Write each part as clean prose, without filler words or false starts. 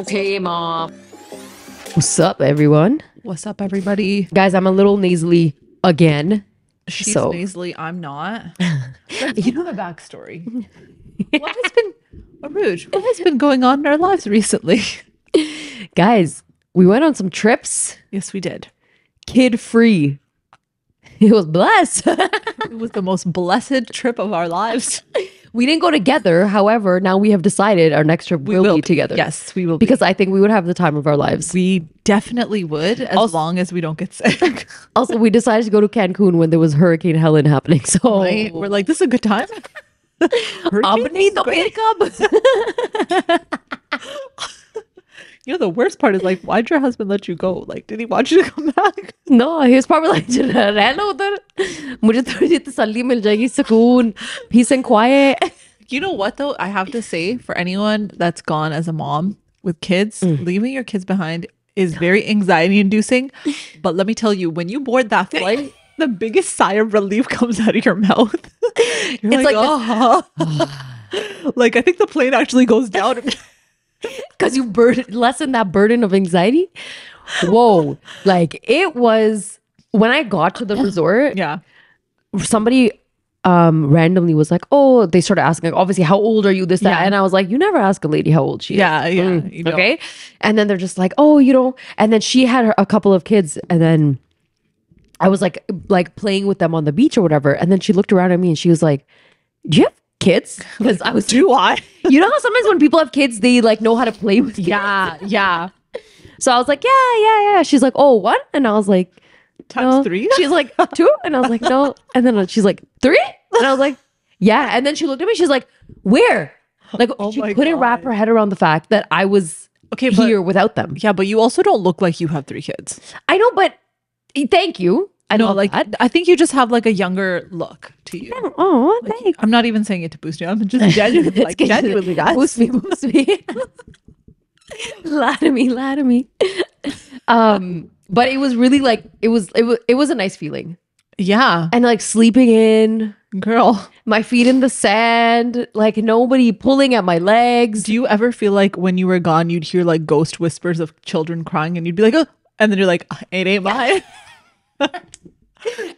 Okay, Mom. What's up, everyone? What's up, everybody? Guys, I'm a little nasally again. She's So- nasally. I'm not. You know the backstory. What has been, Uruje, what has been going on in our lives recently? Guys, we went on some trips, Yes, we did. kid-free. It was blessed. It was the most blessed trip of our lives. We didn't go together. However, now we have decided our next trip will be together. Yes, we will be. Because I think we would have the time of our lives. We definitely would, as long as we don't get sick. Also, we decided to go to Cancun when there was Hurricane Helen happening. So Right? We're like, this is a good time. You know, the worst part is like, why'd your husband let you go? Like, did he want you to come back? No, he was probably like, रहना उधर मुझे थोड़ी तसल्ली मिल जाएगी सुकून, peace and quiet. You know what, though? I have to say, for anyone that's gone as a mom with kids, leaving your kids behind is very anxiety inducing. But let me tell you, when you board that flight, the biggest sigh of relief comes out of your mouth. You're It's like, like oh. Like, I think the plane actually goes down. Because you lessen that burden of anxiety. Whoa. Like it was when I got to the resort, Yeah. somebody randomly was like, oh, they started asking, like, obviously, how old are you? This, that. Yeah. And I was like, you never ask a lady how old she is. Yeah. Yeah. You know. Okay. And then they're just like, oh, you know, and then she had a couple of kids. And then I was like playing with them on the beach or whatever. And then she looked around at me and she was like, do you have kids? Because I was, Do I? you know how sometimes when people have kids, they like know how to play with kids? Yeah. Yeah. So I was like, yeah. She's like, oh, what? And I was like, Times no. 3? She's like, 2? And I was like, no. And then she's like, 3? And I was like, yeah. And then she looked at me. She's like, where? Like, Oh she my couldn't wrap God. her head around the fact that I was Okay, but here without them. yeah, but you also don't look like you have 3 kids. I know, but thank you. I know, like that. I think you just have like a younger look to you. Oh, thanks. I'm not even saying it to boost you. I'm just genuinely, like, genuinely, guys. Boost me. Lie to me. But it was really like it was a nice feeling. Yeah, And like sleeping in, girl. my feet in the sand, like nobody pulling at my legs. Do you ever feel like when you were gone, you'd hear like ghost whispers of children crying, and you'd be like, oh, and then you're like, it ain't mine.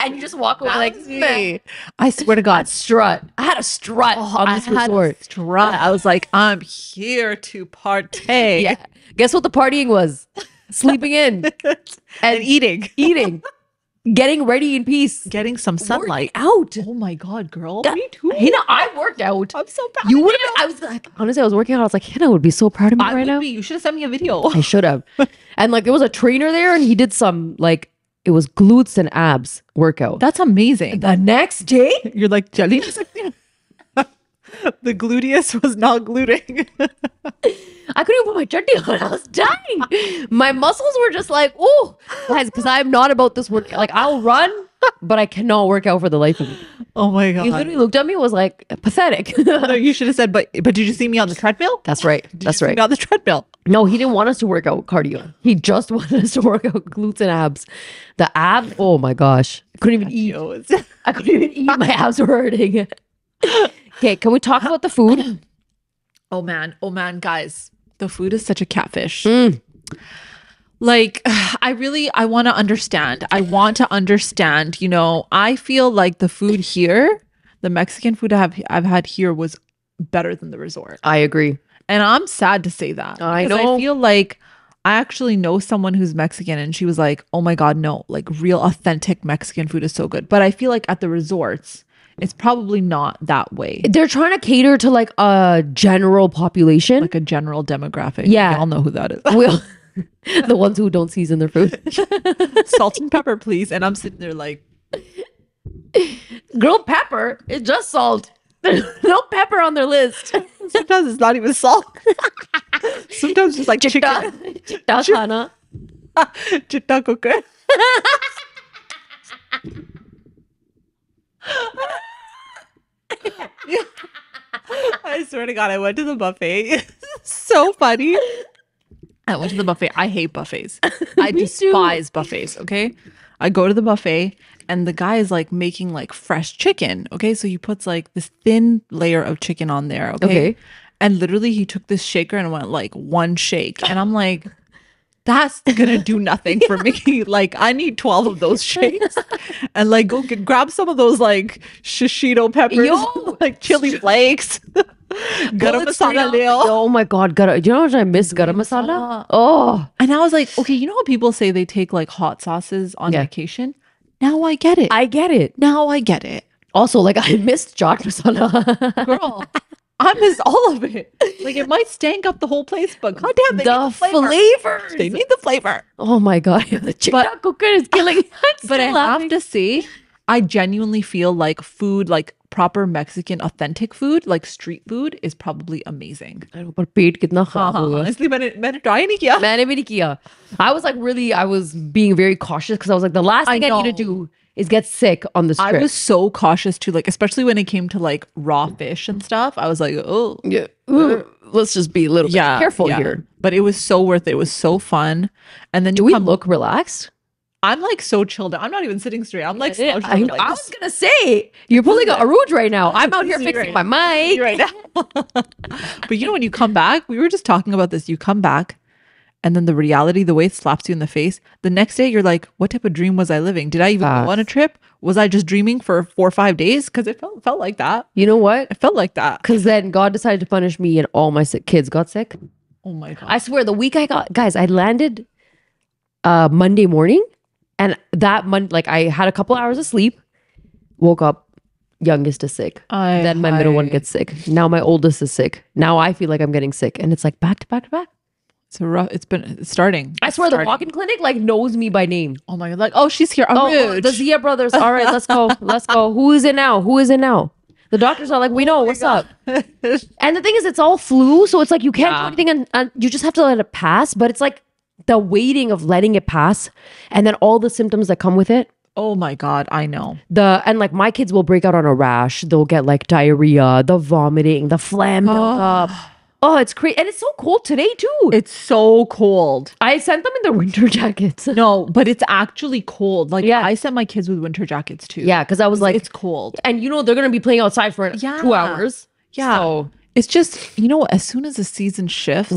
And you just walk away like, Me. I swear to God, strut. I had a strut on I this had a resort. strut. I was like, I'm here to partake. Yeah. Guess what the partying was? Sleeping in And eating, getting ready in peace. getting some sunlight. Out. Oh my God, girl. Yeah. Me too. Hina, I worked out. I'm so proud. You of would have. I was like, honestly, I was working out. I was like, Hina would be so proud of me I right would now. be. You should have sent me a video. I should have. And like, there was a trainer there, and he did some like it was glutes and abs workout. That's amazing. The next day, You're like, Jelly. The gluteus was not gluting. I couldn't even put my chutney on. I was dying. My muscles were just like, oh, guys, because I'm not about this work. Like, I'll run, but I cannot work out for the life of me. Oh my God. He literally looked at me and was like, pathetic. No, you should have said, but did you see me on the treadmill? That's right. Did That's you see right. me on the treadmill. No, he didn't want us to work out cardio. He just wanted us to work out glutes and abs. The abs, oh my gosh. I couldn't even eat. I couldn't even eat. My abs were hurting. Okay, can we talk about the food? Oh man, guys, the food is such a catfish. Mm. Like, I want to understand. I want to understand, you know, I feel like the food here, the Mexican food I've had here was better than the resort. I agree. And I'm sad to say that. I because know. I feel like I actually know someone who's Mexican and she was like, oh my God, no, like real authentic Mexican food is so good. But I feel like at the resorts, it's probably not that way. They're trying to cater to like a general population. Like a general demographic. Yeah. Y'all know who that is. We'll- the ones who don't season their food. Salt and pepper, please. And I'm sitting there like, Girl, pepper is just salt. There's no pepper on their list. sometimes it's not even salt. Sometimes it's like chicken. Chitta khana. Chitta cooker. I swear to God, I went to the buffet. So funny. I went to the buffet. I hate buffets. I Me too. despise buffets. Okay. I go to the buffet and the guy is like making like fresh chicken. Okay. So he puts like this thin layer of chicken on there. Okay. Okay. And literally he took this shaker and went like one shake. And I'm like, that's gonna do nothing for me. Like, I need 12 of those shakes. And like grab some of those like shishito peppers, like chili flakes. Garam masala leo. Oh my god, you know what I miss? Garam masala. Oh, and I was like, okay, you know how people say they take like hot sauces on vacation? Now I get it. I get it. Now I get it. Also, like I missed chaat masala. Girl, I miss all of it. Like it might stank up the whole place, but goddamn, they the need the flavors. They need the flavor. Oh my god, the chicken cooker is killing me. But I have to say, I genuinely feel like food, like proper Mexican authentic food, like street food, is probably amazing. I know, but पेट कितना खराब होगा. Honestly, मैंने try नहीं किया. मैंने भी नहीं किया. I was being very cautious because I was like, the last thing I need to do is get sick on this trip. I was so cautious too, like especially when it came to like raw fish and stuff. I was like, oh yeah, let's just be a little bit careful here. But it was so worth it. It was so fun. And then do we look relaxed? I'm like so chilled. I'm not even sitting straight. I'm like, I was gonna say you're pulling a Uruje right now. I'm out here fixing my mic right now. But you know, when you come back, we were just talking about this. You come back, and then the reality, the way it slaps you in the face. The next day, you're like, "What type of dream was I living? Did I even go on a trip? Was I just dreaming for 4 or 5 days? Because it felt like that. You know what? It felt like that. Because then God decided to punish me, and all my kids got sick. Oh my god! I swear, the week I landed Monday morning. And that month, like I had a couple hours of sleep, woke up, youngest is sick. Then my middle one gets sick. Now my oldest is sick. Now I feel like I'm getting sick. And it's like back to back to back. It's starting. I swear the walk-in clinic like knows me by name. Oh my god, like, oh, she's here. Oh, the Zia brothers. All right, let's go. Let's go. Who is it now? The doctors are like, we know, what's up? And the thing is, it's all flu. So it's like you can't do anything and you just have to let it pass. But it's like the waiting of letting it pass and then all the symptoms that come with it. Oh my god, I know. And like my kids will break out on a rash. They'll get like diarrhea, the vomiting, the phlegm built up. Oh, it's crazy. And it's so cold today too. It's so cold. I sent them in their winter jackets. No, but it's actually cold. Like I sent my kids with winter jackets too. Yeah, because I was like, it's cold. And you know, they're going to be playing outside for 2 hours. Yeah. So it's just, you know, as soon as the season shifts,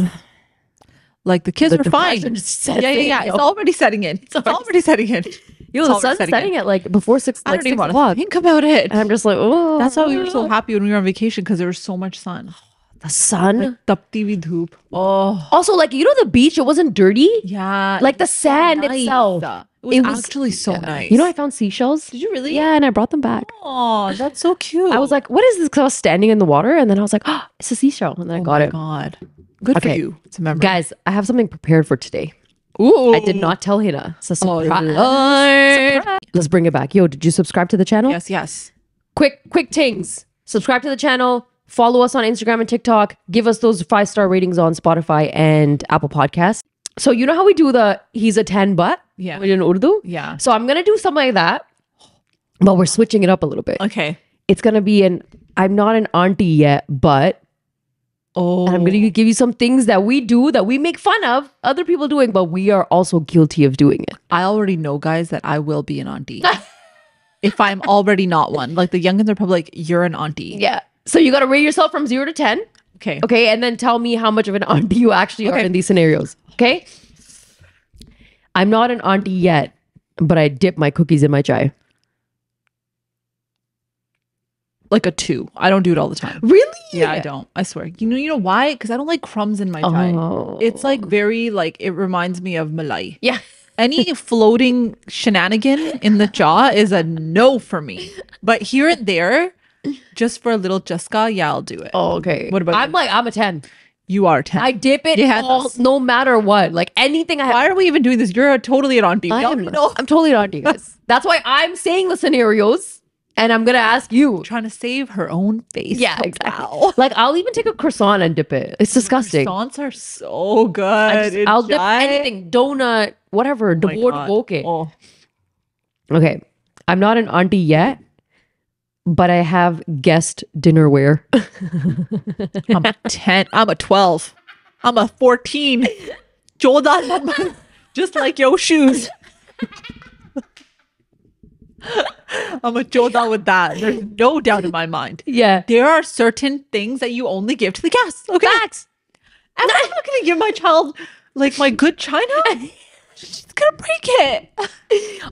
like the kids are fine. Yeah. It's already setting in. It's already setting in. Yo, the sun's setting at like before 6 I don't even want to think about it. And I'm just like, oh. That's why we were so happy when we were on vacation because there was so much sun. The sun? Like, tapti vi dhoop. Oh. Also, like, you know, the beach, it wasn't dirty. Yeah. Like the sand itself. It was actually so nice. You know, I found seashells. Did you really? Yeah, and I brought them back. Oh, that's so cute. I was like, what is this? Because I was standing in the water and then I was like, oh, it's a seashell. And then I got it. Oh my God. Good for you. It's a memory. Guys, I have something prepared for today. Ooh. I did not tell Hina. It's a surprise. Surprise. Let's bring it back. Yo, did you subscribe to the channel? Yes. Quick tings. Subscribe to the channel. Follow us on Instagram and TikTok. Give us those 5-star ratings on Spotify and Apple Podcasts. So you know how we do he's a 10 but? Yeah. In Urdu? Yeah. So I'm going to do something like that, but we're switching it up a little bit. Okay. It's going to be I'm not an auntie yet, but... Oh. And I'm going to give you some things that we do that we make fun of other people doing, but we are also guilty of doing it. I already know, guys, that I will be an auntie. If I'm already not one. Like the youngins are probably like, you're an auntie. Yeah. So you got to rate yourself from 0 to 10. Okay. Okay. And then tell me how much of an auntie you actually are in these scenarios. Okay. I'm not an auntie yet, but I dip my cookies in my chai. Like a 2. I don't do it all the time. Really? Yeah, I don't. I swear. You know why? Because I don't like crumbs in my chai. Oh. It's like very like it reminds me of malai. Yeah. Any floating shenanigan in the jaw is a no for me. But here and there, just for a little jaska, yeah, I'll do it. Oh, okay. What about you? I'm a 10. You are 10. I dip it no matter what. Like anything I have. Why are we even doing this? You're totally an auntie. I'm totally an auntie, guys. That's why I'm saying the scenarios. And I'm going to ask you. Trying to save her own face. Yeah, exactly. Wow. Like, I'll even take a croissant and dip it. It's disgusting. Croissants are so good. I'll dip anything. Donut, whatever. Okay. Oh. Okay. I'm not an auntie yet, but I have guest dinnerware. I'm a 10. I'm a 12. I'm a 14. Jordan. Just like your shoes. I'm a choda with that. There's no doubt in my mind. Yeah. There are certain things that you only give to the guests. Okay. Facts. I'm not going to give my child like my good china. She's going to break it.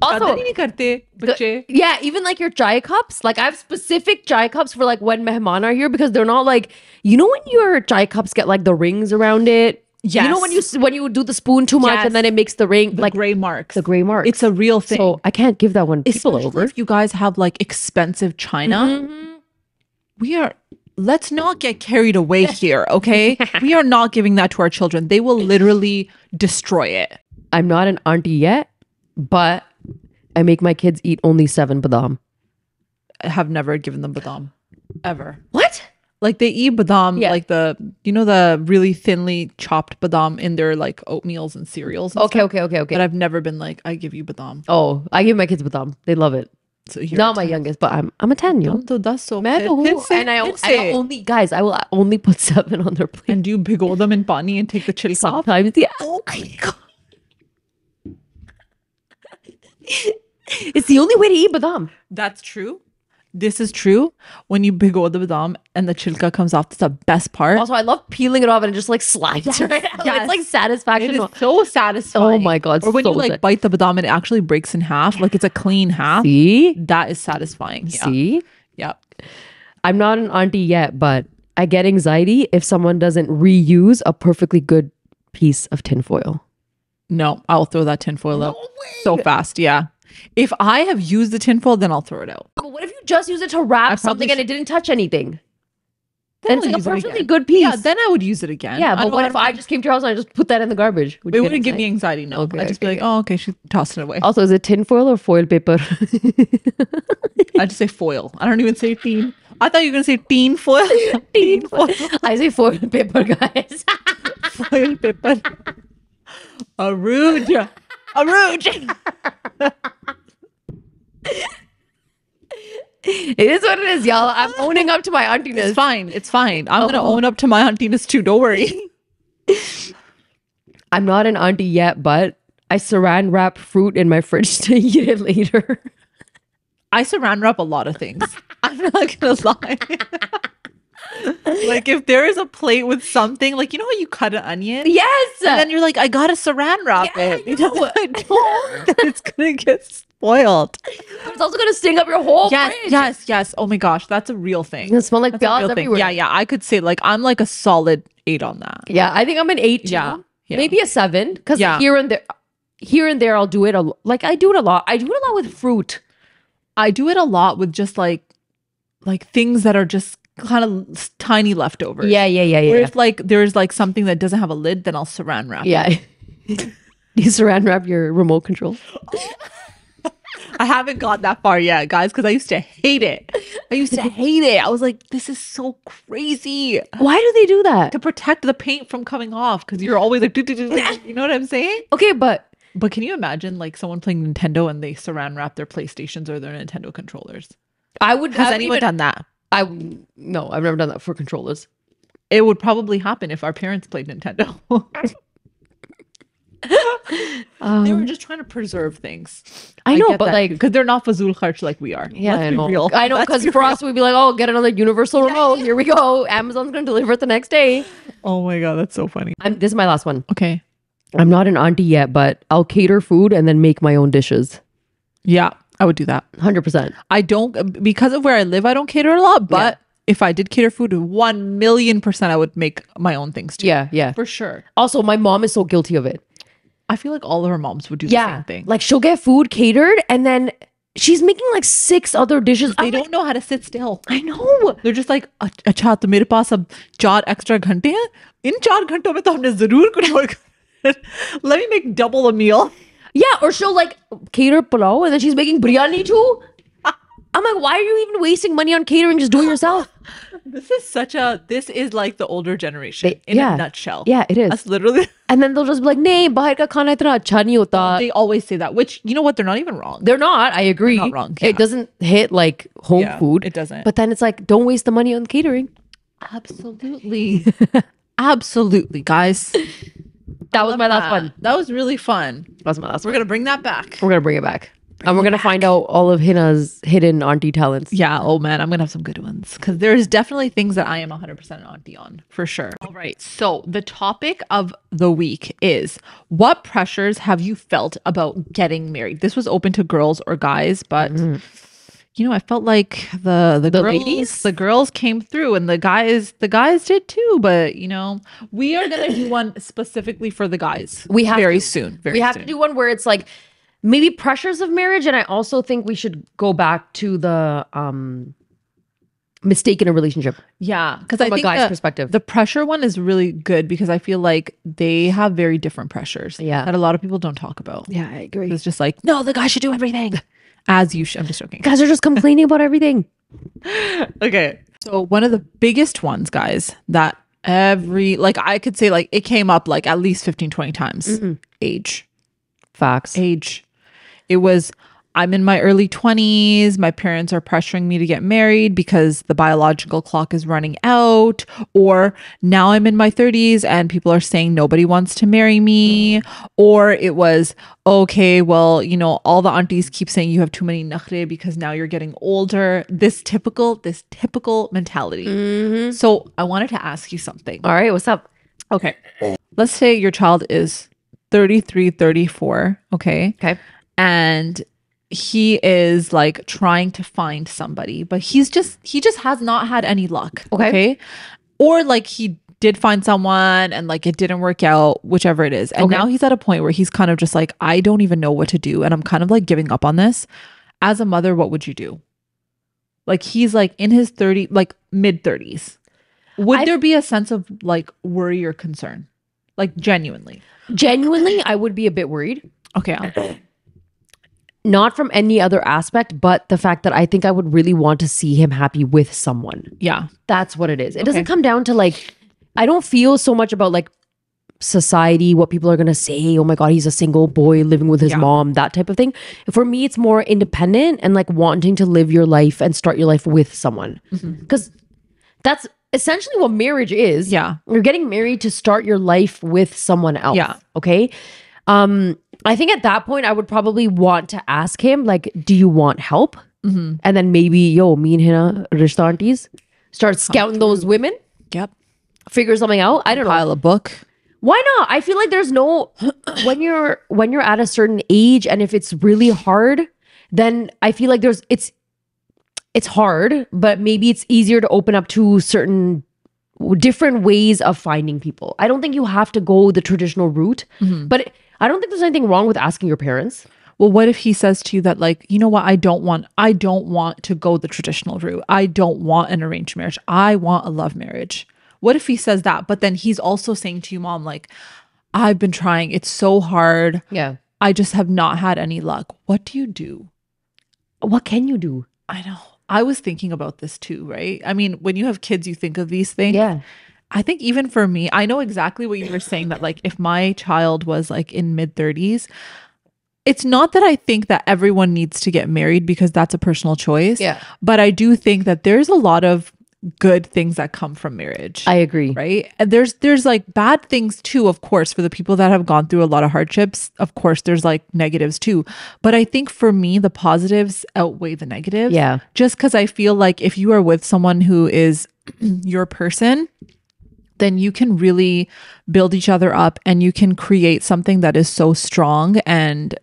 Also, Qadar hi nahi karte, bacche. yeah, even like your chai cups. Like I have specific chai cups for like when mehman are here because they're not like, you know when your chai cups get like the rings around it? You know when you do the spoon too much and then it makes the ring like gray marks. The gray marks. It's a real thing. So I can't give that one people Especially over. if you guys have like expensive china. Let's not get carried away here, okay? We are not giving that to our children. They will literally destroy it. I'm not an auntie yet, but I make my kids eat only 7 badam. I have never given them badam. Ever. What? Like they eat badam, like the really thinly chopped badam in their like oatmeals and cereals. And Okay. But I've never been like, I give you badam. Oh, I give my kids badam. They love it. So not my youngest, but I'm a 10, yo. And I only, guys, I will only put 7 on their plate. And do you bhigo them in pani and take the chilka off? Sometimes, yeah. Oh my God. It's the only way to eat badam. That's true. This is true. When you bhigo the badam and the chilka comes off, that's the best part. Also, I love peeling it off and it just like slides right out. It's like satisfaction. It is so satisfying. Oh my God. Or when so you like bite the badam and it actually breaks in half, like it's a clean half. See? That is satisfying. Yeah. See? Yep. I'm not an auntie yet, but I get anxiety if someone doesn't reuse a perfectly good piece of tinfoil. No, I'll throw that tinfoil out so fast. Yeah. If I have used the tinfoil, then I'll throw it out. But what if you just use it to wrap something and it didn't touch anything? Then it's like a perfectly good piece. Yeah, then I would use it again. Yeah, but what if I just came to your house and I just put that in the garbage? It wouldn't give me anxiety, no. Okay, I'd just be like, oh, okay, she's tossing it away. Also, is it tinfoil or foil paper? I just say foil. I don't even say teen. I thought you were going to say teen foil. Teen foil. I say foil paper, guys. Foil paper. Uruje. It is what it is, y'all. I'm owning up to my auntiness. It's fine. I'm going to own up to my auntiness too. Don't worry. I'm not an auntie yet, but I saran wrap fruit in my fridge to eat it later. I saran wrap a lot of things. I'm not going to lie. Like if there is a plate with something, like you know how you cut an onion? Yes. And then you're like, I gotta saran wrap it. You know what? I don't. It's gonna get spoiled. But it's also gonna sting up your whole fridge. Yes. Oh my gosh, that's a real thing. It smells like piaز everywhere. Yeah. I could say like I'm like a solid 8 on that. Yeah, I think I'm an 8 too. Yeah. Maybe a 7. Because here and there I'll do it like I do it a lot. I do it a lot with fruit. I do it a lot with just like things that are just kind of tiny leftovers. Yeah. Where if like there's like something that doesn't have a lid, then I'll saran wrap. Yeah. You saran wrap your remote control? I haven't got that far yet, guys, because I used to hate it. I was like, this is so crazy. Why do they do that? To protect the paint from coming off, because you're always like, you know what I'm saying? Okay, but can you imagine like someone playing Nintendo and they saran wrap their PlayStations or their Nintendo controllers? Has anyone done that? No, I've never done that for controllers. It would probably happen if our parents played Nintendo. They were just trying to preserve things. I know, but like because they're not fazul kharch like we are. Yeah, I know. I know, because for us we'd be like, oh, get another universal remote. Here we go. Amazon's gonna deliver it the next day. Oh my God, that's so funny. This is my last one. Okay. I'm not an auntie yet, but I'll cater food and then make my own dishes. Yeah, I would do that. 100%. I don't, because of where I live, I don't cater a lot, but if I did cater food, 1,000,000% I would make my own things too. Yeah. For sure. Also, my mom is so guilty of it. I feel like all of her moms would do the same thing. Like she'll get food catered and then she's making like 6 other dishes. They don't know how to sit still. I know. They're just like, अच्छा तो मेरे पास अब 4 extra घंटे हैं. इन 4 घंटों में तो हमने जरूर कुछ और करना है. Let me make double a meal. Yeah, or she'll like cater pulao and then she's making biryani too. I'm like, why are you even wasting money on catering? Just do it yourself. This is like the older generation in a nutshell. Yeah, it is. That's literally. And then they'll just be like, nahi, bahar ka khana itna acha nahi hota. They always say that, which, you know what? They're not even wrong. They're not. I agree. They're not wrong. It doesn't hit like home food. It doesn't. But then it's like, don't waste the money on catering. Absolutely. Absolutely, guys. That was my last one. That was really fun. That was my last one. We're going to bring that back. We're going to bring it back. And we're going to find out all of Hina's hidden auntie talents. Yeah. Oh man, I'm going to have some good ones because there's definitely things that I am 100% an auntie on for sure. All right. So the topic of the week is, what pressures have you felt about getting married? This was open to girls or guys, but you know, I felt like the girls, ladies? the girls came through and the guys did too. But you know, we are going to do one specifically for the guys. We have very to. soon. We have to do one where it's like maybe pressures of marriage. And I also think we should go back to the mistake in a relationship. Yeah, because From I a think guy's perspective. the pressure one is really good because I feel like they have very different pressures. Yeah. that a lot of people don't talk about. Yeah, I agree. It's just like, no, the guy should do everything as you should. I'm just joking. Guys are just complaining about everything. Okay, so one of the biggest ones, guys, that I could say like it came up like at least 15, 20 times. Age. Facts. Age. It was, I'm in my early 20s. My parents are pressuring me to get married because the biological clock is running out. Or now I'm in my 30s and people are saying nobody wants to marry me. Or it was, okay, well, you know, all the aunties keep saying you have too many nakhre because now you're getting older. This typical mentality. So I wanted to ask you something. All right, what's up? Okay. Let's say your child is 33, 34. Okay. Okay. And he is like trying to find somebody, but he just has not had any luck. Okay. Or like he did find someone and like it didn't work out, whichever it is. And now he's at a point where he's kind of just like, I don't even know what to do. And I'm kind of like giving up on this. As a mother, what would you do? Like he's like in his mid 30s. Would there be a sense of like worry or concern? Like genuinely, I would be a bit worried. Okay. Not from any other aspect, but the fact that I think I would really want to see him happy with someone. Yeah. That's what it is. It doesn't come down to like, I don't feel so much about like society, what people are going to say. Oh my God, he's a single boy living with his mom, that type of thing. For me, it's more independent and like wanting to live your life and start your life with someone. Because that's essentially what marriage is. Yeah. You're getting married to start your life with someone else. Yeah. Okay. I think at that point I would probably want to ask him like, do you want help? And then maybe, me and Hina, rishta aunties, start scouting those women. Yep. Figure something out. I don't know. File a book. Why not? I feel like there's no when you're at a certain age and if it's really hard, then I feel like it's hard, but maybe it's easier to open up to certain different ways of finding people. I don't think you have to go the traditional route, but I don't think there's anything wrong with asking your parents. Well, what if he says to you that like, you know what, I don't want to go the traditional route. I don't want an arranged marriage. I want a love marriage. What if he says that, but then he's also saying to you, mom, like, I've been trying. It's so hard. Yeah. I just have not had any luck. What do you do? What can you do? I know. I was thinking about this too, right? I mean, when you have kids, you think of these things. Yeah. I think even for me, I know exactly what you were saying, that like if my child was like in mid 30s, it's not that I think that everyone needs to get married because that's a personal choice. Yeah. But I do think that there's a lot of good things that come from marriage. I agree. Right? And there's like bad things too, of course, for the people that have gone through a lot of hardships. Of course, there's like negatives too. But I think for me, the positives outweigh the negatives. Yeah. Just because I feel like if you are with someone who is your person, then you can really build each other up and you can create something that is so strong and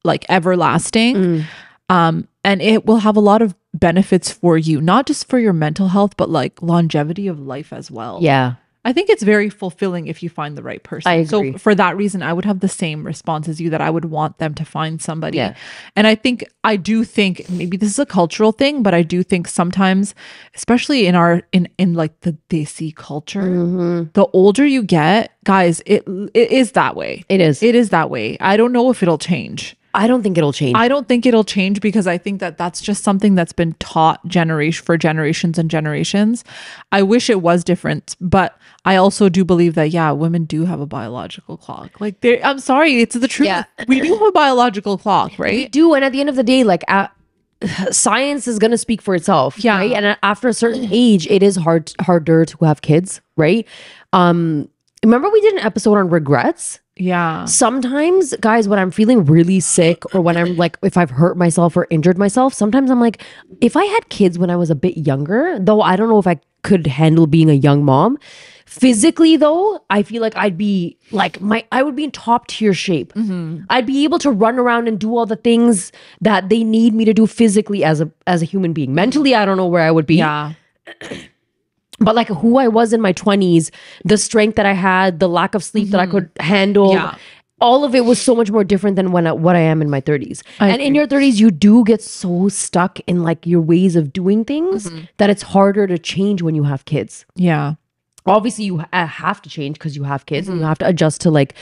like everlasting. And it will have a lot of benefits for you, not just for your mental health, but like longevity of life as well. Yeah. I think it's very fulfilling if you find the right person. I agree. So for that reason, I would have the same response as you, that I would want them to find somebody. Yeah. And I do think maybe this is a cultural thing, but I do think sometimes, especially in like the Desi culture, the older you get, guys, it is that way. It is. It is that way. I don't know if it'll change. I don't think it'll change. I don't think it'll change because I think that that's just something that's been taught for generations and generations. I wish it was different, but I also do believe that, yeah, women do have a biological clock. Like, I'm sorry, it's the truth. Yeah. We do have a biological clock, right? We do. And at the end of the day, like science is going to speak for itself. Yeah. Right? And after a certain age, it is harder to have kids. Right. Remember we did an episode on regrets? Yeah. Sometimes, guys, when I'm feeling really sick or when I'm like, if I've hurt myself or injured myself, sometimes I'm like, if I had kids when I was a bit younger, though I don't know if I could handle being a young mom. Physically, though, I feel like I'd be like I would be in top tier shape. I'd be able to run around and do all the things that they need me to do physically as a human being. Mentally, I don't know where I would be. Yeah. But like who I was in my 20s, the strength that I had, the lack of sleep that I could handle, Yeah. all of it was so much more different than what I am in my 30s. I And in your 30s, you do get so stuck in like your ways of doing things that it's harder to change when you have kids. Yeah. Obviously, you have to change because you have kids and you have to adjust to like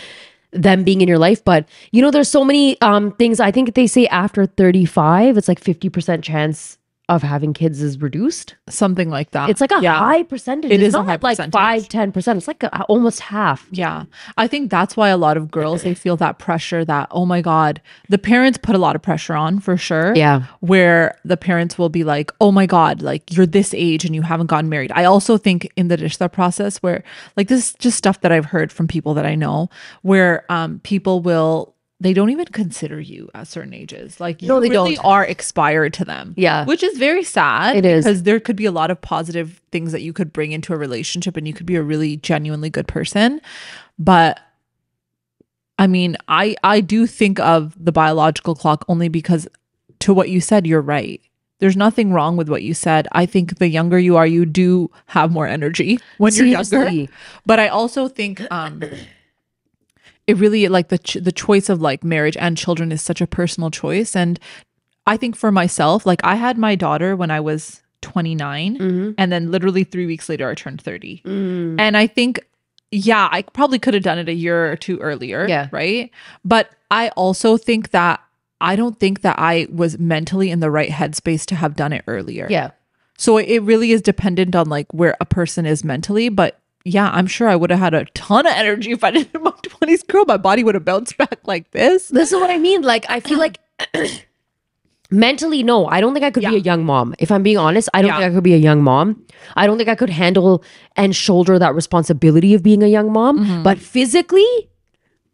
them being in your life. But you know, there's so many things. I think they say after 35, it's like 50% chance of having kids is reduced. Something like that. It's like a high percentage. It It's is a not high like percentage. 5-10%. It's like almost half. Yeah. I think that's why a lot of girls, they feel that pressure that, oh my God, the parents put a lot of pressure on for sure. Yeah. Where the parents will be like, oh my God, like you're this age and you haven't gotten married. I also think in the Rishta process where like this is just stuff that I've heard from people that I know where people they don't even consider you at certain ages. Like you they really don't. are expired to them. Yeah. Which is very sad. It is. Because there could be a lot of positive things that you could bring into a relationship and you could be a really genuinely good person. But I mean, I do think of the biological clock only because to what you said, you're right. There's nothing wrong with what you said. I think the younger you are, you do have more energy when you're younger. Seriously. But I also think it really like the choice of like marriage and children is such a personal choice. And I think for myself, like I had my daughter when I was 29 and then literally 3 weeks later I turned 30. And I think, yeah, I probably could have done it a year or two earlier. Yeah. Right. But I also think that I don't think that I was mentally in the right headspace to have done it earlier. Yeah. So it really is dependent on like where a person is mentally. But yeah, I'm sure I would have had a ton of energy if I did it in my 20s. Girl, my body would have bounced back like this. This is what I mean. Like, I feel like mentally, no, I don't think I could be a young mom. If I'm being honest, I don't think I could be a young mom. I don't think I could handle and shoulder that responsibility of being a young mom. But physically,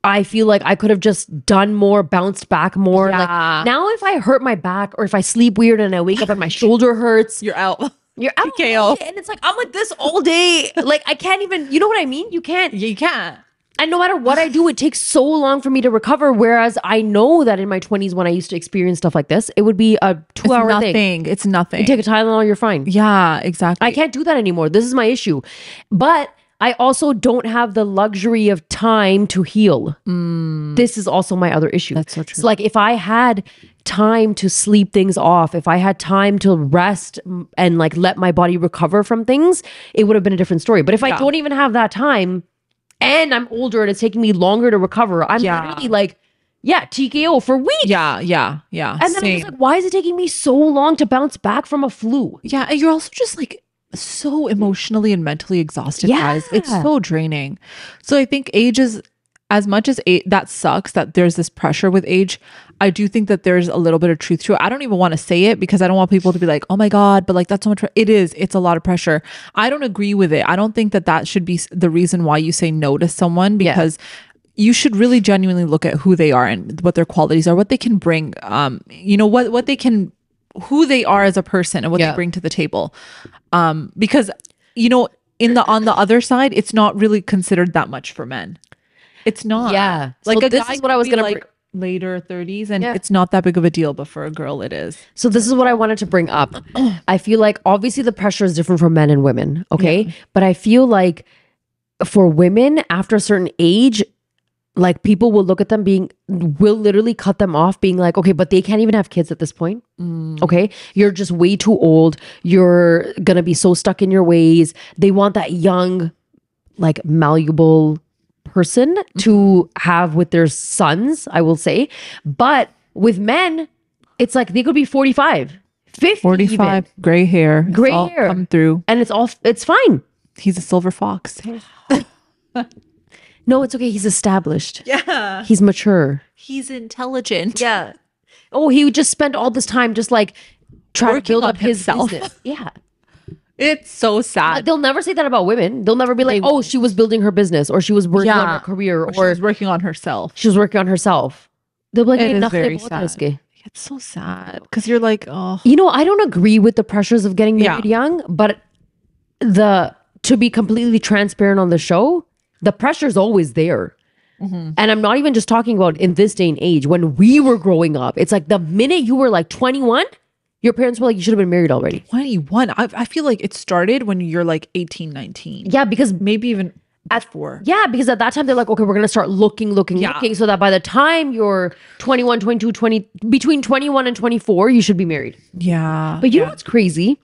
I feel like I could have just done more, bounced back more. Yeah. Like now if I hurt my back or if I sleep weird and I wake up and my shoulder hurts, You're out. you're out. KO. And it's like, I'm like this all day. Like I can't even, you know what I mean? You can't. You can't. And no matter what I do, it takes so long for me to recover. Whereas I know that in my 20s, when I used to experience stuff like this, it would be a 2-hour thing. It's nothing. You take a Tylenol, you're fine. Yeah, exactly. I can't do that anymore. This is my issue. But I also don't have the luxury of time to heal. This is also my other issue. That's so true. It's like if I had time to sleep things off, if I had time to rest and like let my body recover from things, it would have been a different story. But if I don't even have that time and I'm older and it's taking me longer to recover, I'm really like, TKO for weeks. Yeah. And then I'm just like, why is it taking me so long to bounce back from a flu? Yeah, and you're also just like so emotionally and mentally exhausted, guys. It's so draining. So I think age is, as much as that sucks that there's this pressure with age, I do think that there's a little bit of truth to it. I don't even want to say it because I don't want people to be like, oh my God, but like that's so much. It's a lot of pressure. I don't agree with it. I don't think that should be the reason why you say no to someone, because you should really genuinely look at who they are and what their qualities are, what they can bring, what they can, who they are as a person and what they bring to the table. Because, on the other side, it's not really considered that much for men. It's not. Yeah. Like so a this guy is what I was could be, going to like later 30s and it's not that big of a deal, but for a girl it is. So this is what I wanted to bring up. I feel like obviously the pressure is different for men and women, okay? Yeah. But I feel like for women after a certain age, like people will look at them will literally cut them off being like, okay, but they can't even have kids at this point. Okay. You're just way too old. You're going to be so stuck in your ways. They want that young, like malleable person to have with their sons, I will say. But with men, it's like they could be 45, 50, 45, even. gray hair. Come through. And it's fine. He's a silver fox. No, it's okay. He's established. Yeah. He's mature. He's intelligent. Yeah. Oh, he would just spend all this time just like trying to build up his business. Yeah. It's so sad. They'll never say that about women. They'll never be like, oh, she was building her business, or she was working on her career, or she was working on herself. She was working on herself. They'll be like, It is nothing very about sad. It's so sad because you're like, oh, you know, I don't agree with the pressures of getting married young, but to be completely transparent on the show, the pressure's always there. And I'm not even just talking about in this day and age. When we were growing up, it's like the minute you were like 21, your parents were like, you should have been married already. 21. I feel like it started when you're like 18, 19. Yeah, because maybe even at 4. Yeah, because at that time they're like, okay, we're going to start looking, so that by the time you're 21, 22, 20, between 21 and 24, you should be married. Yeah. But you know what's crazy?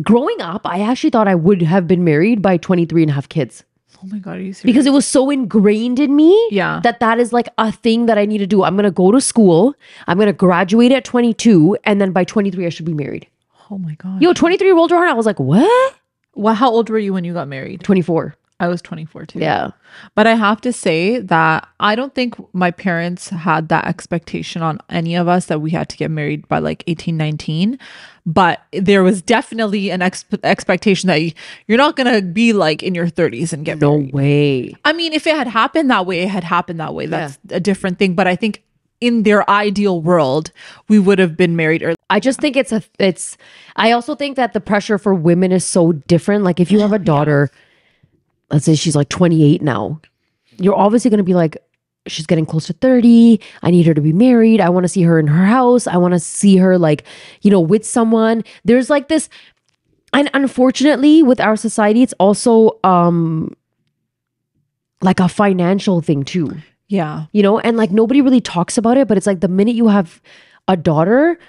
Growing up, I actually thought I would have been married by 23 and have kids. Oh my God, are you serious? Because it was so ingrained in me that is like a thing that I need to do. I'm going to go to school. I'm going to graduate at 22. And then by 23, I should be married. Oh my God. Yo, 23 rolled around. I was like, what? Well, how old were you when you got married? 24. I was 24 too. Yeah. But I have to say that I don't think my parents had that expectation on any of us that we had to get married by like 18, 19. But there was definitely an expectation that you're not going to be like in your 30s and get married. No way. I mean, if it had happened that way, it had happened that way. That's a different thing. But I think in their ideal world, we would have been married early. I just think I also think that the pressure for women is so different. Like if you have a daughter, let's say she's like 28 now, you're obviously going to be like, she's getting close to 30. I need her to be married. I want to see her in her house. I want to see her like, you know, with someone. There's like this, and unfortunately with our society, it's also like a financial thing too. Yeah. You know, and like nobody really talks about it, but it's like the minute you have a daughter,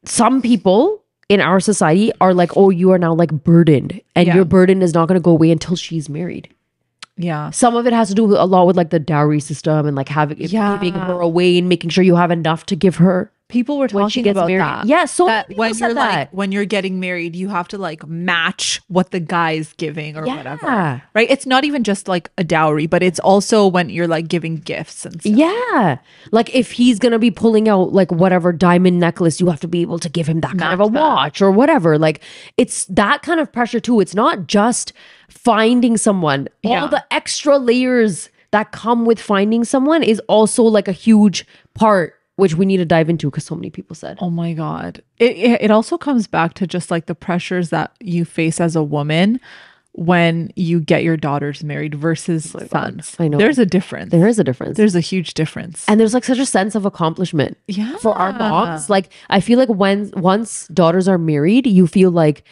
some people in our society are like, oh, you are now like burdened, and your burden is not going to go away until she's married. Yeah. Some of it has to do a lot with like the dowry system and like giving her away and making sure you have enough to give her. People were talking about that. Yeah, so that when you're like when you're getting married, you have to like match what the guy's giving or whatever. Right? It's not even just like a dowry, but it's also when you're like giving gifts and stuff. Yeah. Like if he's gonna be pulling out like whatever diamond necklace, you have to be able to give him that kind of a watch or whatever. Like it's that kind of pressure too. It's not just finding someone. All the extra layers that come with finding someone is also like a huge part, which we need to dive into because so many people said. Oh my God. It also comes back to just like the pressures that you face as a woman when you get your daughters married versus sons. I know. There's a difference. There is a difference. There's a huge difference. And there's like such a sense of accomplishment for our moms. Like I feel like once daughters are married, you feel like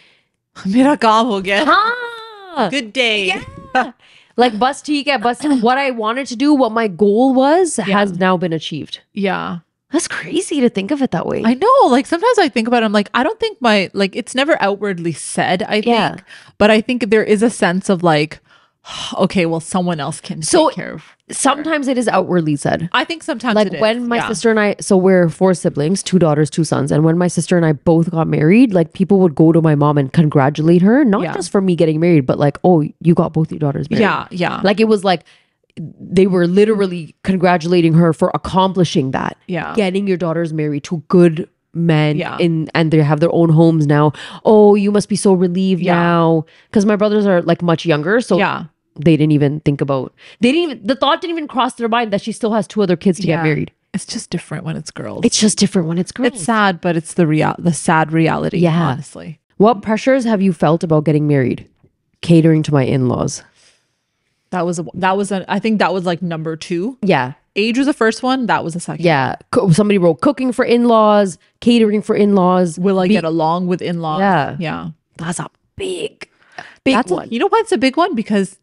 Mera kaam ho gaya. Good day. Yeah. Like bus theek hai, bus what I wanted to do, what my goal was, has now been achieved. Yeah. That's crazy to think of it that way. I know. Like sometimes I think about it, I'm like, I don't think it's never outwardly said, I think. But I think there is a sense of like, okay, well, someone else can take care of. Sometimes it is outwardly said. I think sometimes like it is. When my sister and I, so we're 4 siblings, 2 daughters, 2 sons. And when my sister and I both got married, like people would go to my mom and congratulate her, not just for me getting married, but like, oh, you got both your daughters married. Yeah, yeah. Like it was like, they were literally congratulating her for accomplishing that. Yeah. Getting your daughters married to good men and they have their own homes now. Oh, you must be so relieved now. Because my brothers are like much younger. So they didn't even think about, the thought didn't even cross their mind that she still has 2 other kids to get married. It's just different when it's girls. It's just different when it's girls. It's sad, but it's the sad reality, honestly. What pressures have you felt about getting married? Catering to my in-laws. I think that was like number 2. Yeah. Age was the first one. That was the second. Yeah. Somebody wrote cooking for in-laws, catering for in-laws. Will I get along with in-laws? Yeah. Yeah. That's a big one. You know why it's a big one? Because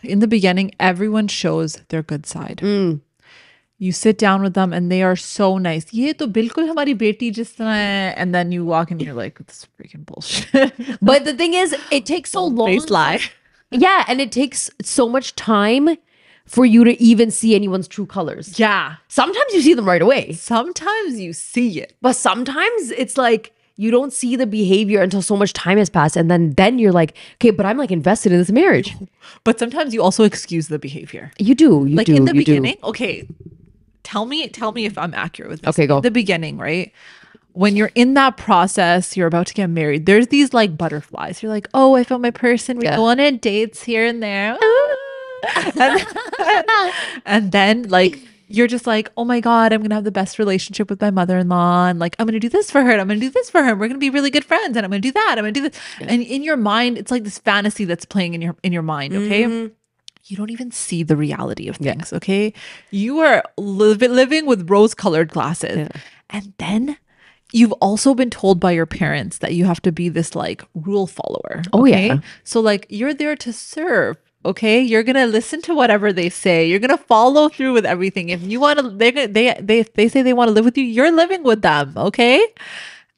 in the beginning, everyone shows their good side. You sit down with them and they are so nice. Ye to bilkul hamari beti jis tarah hai. And then you walk in and you're like, this is freaking bullshit. But the thing is, it takes so long. Face lie. Yeah, and it takes so much time for you to even see anyone's true colors. Yeah. Sometimes you see them right away. Sometimes you see it. But sometimes it's like you don't see the behavior until so much time has passed. And then you're like, okay, but I'm like invested in this marriage. But sometimes you also excuse the behavior. You do. Like in the beginning, okay, tell me if I'm accurate with this. Okay, go. In the beginning, right? when you're in that process, you're about to get married, there's these like butterflies. You're like, oh, I found my person. We go on dates here and there. And then like, you're just like, oh my God, I'm going to have the best relationship with my mother-in-law. And like, I'm going to do this for her. And I'm going to do this for her. And we're going to be really good friends. And I'm going to do that. I'm going to do this. And in your mind, it's like this fantasy that's playing in your mind. Okay. You don't even see the reality of things. Okay. You are living with rose-colored glasses. Yeah. And then you've also been told by your parents that you have to be this like rule follower. Oh, okay? yeah. So like you're there to serve. Okay. You're going to listen to whatever they say. You're going to follow through with everything. If you want to, they say they want to live with you, you're living with them. Okay.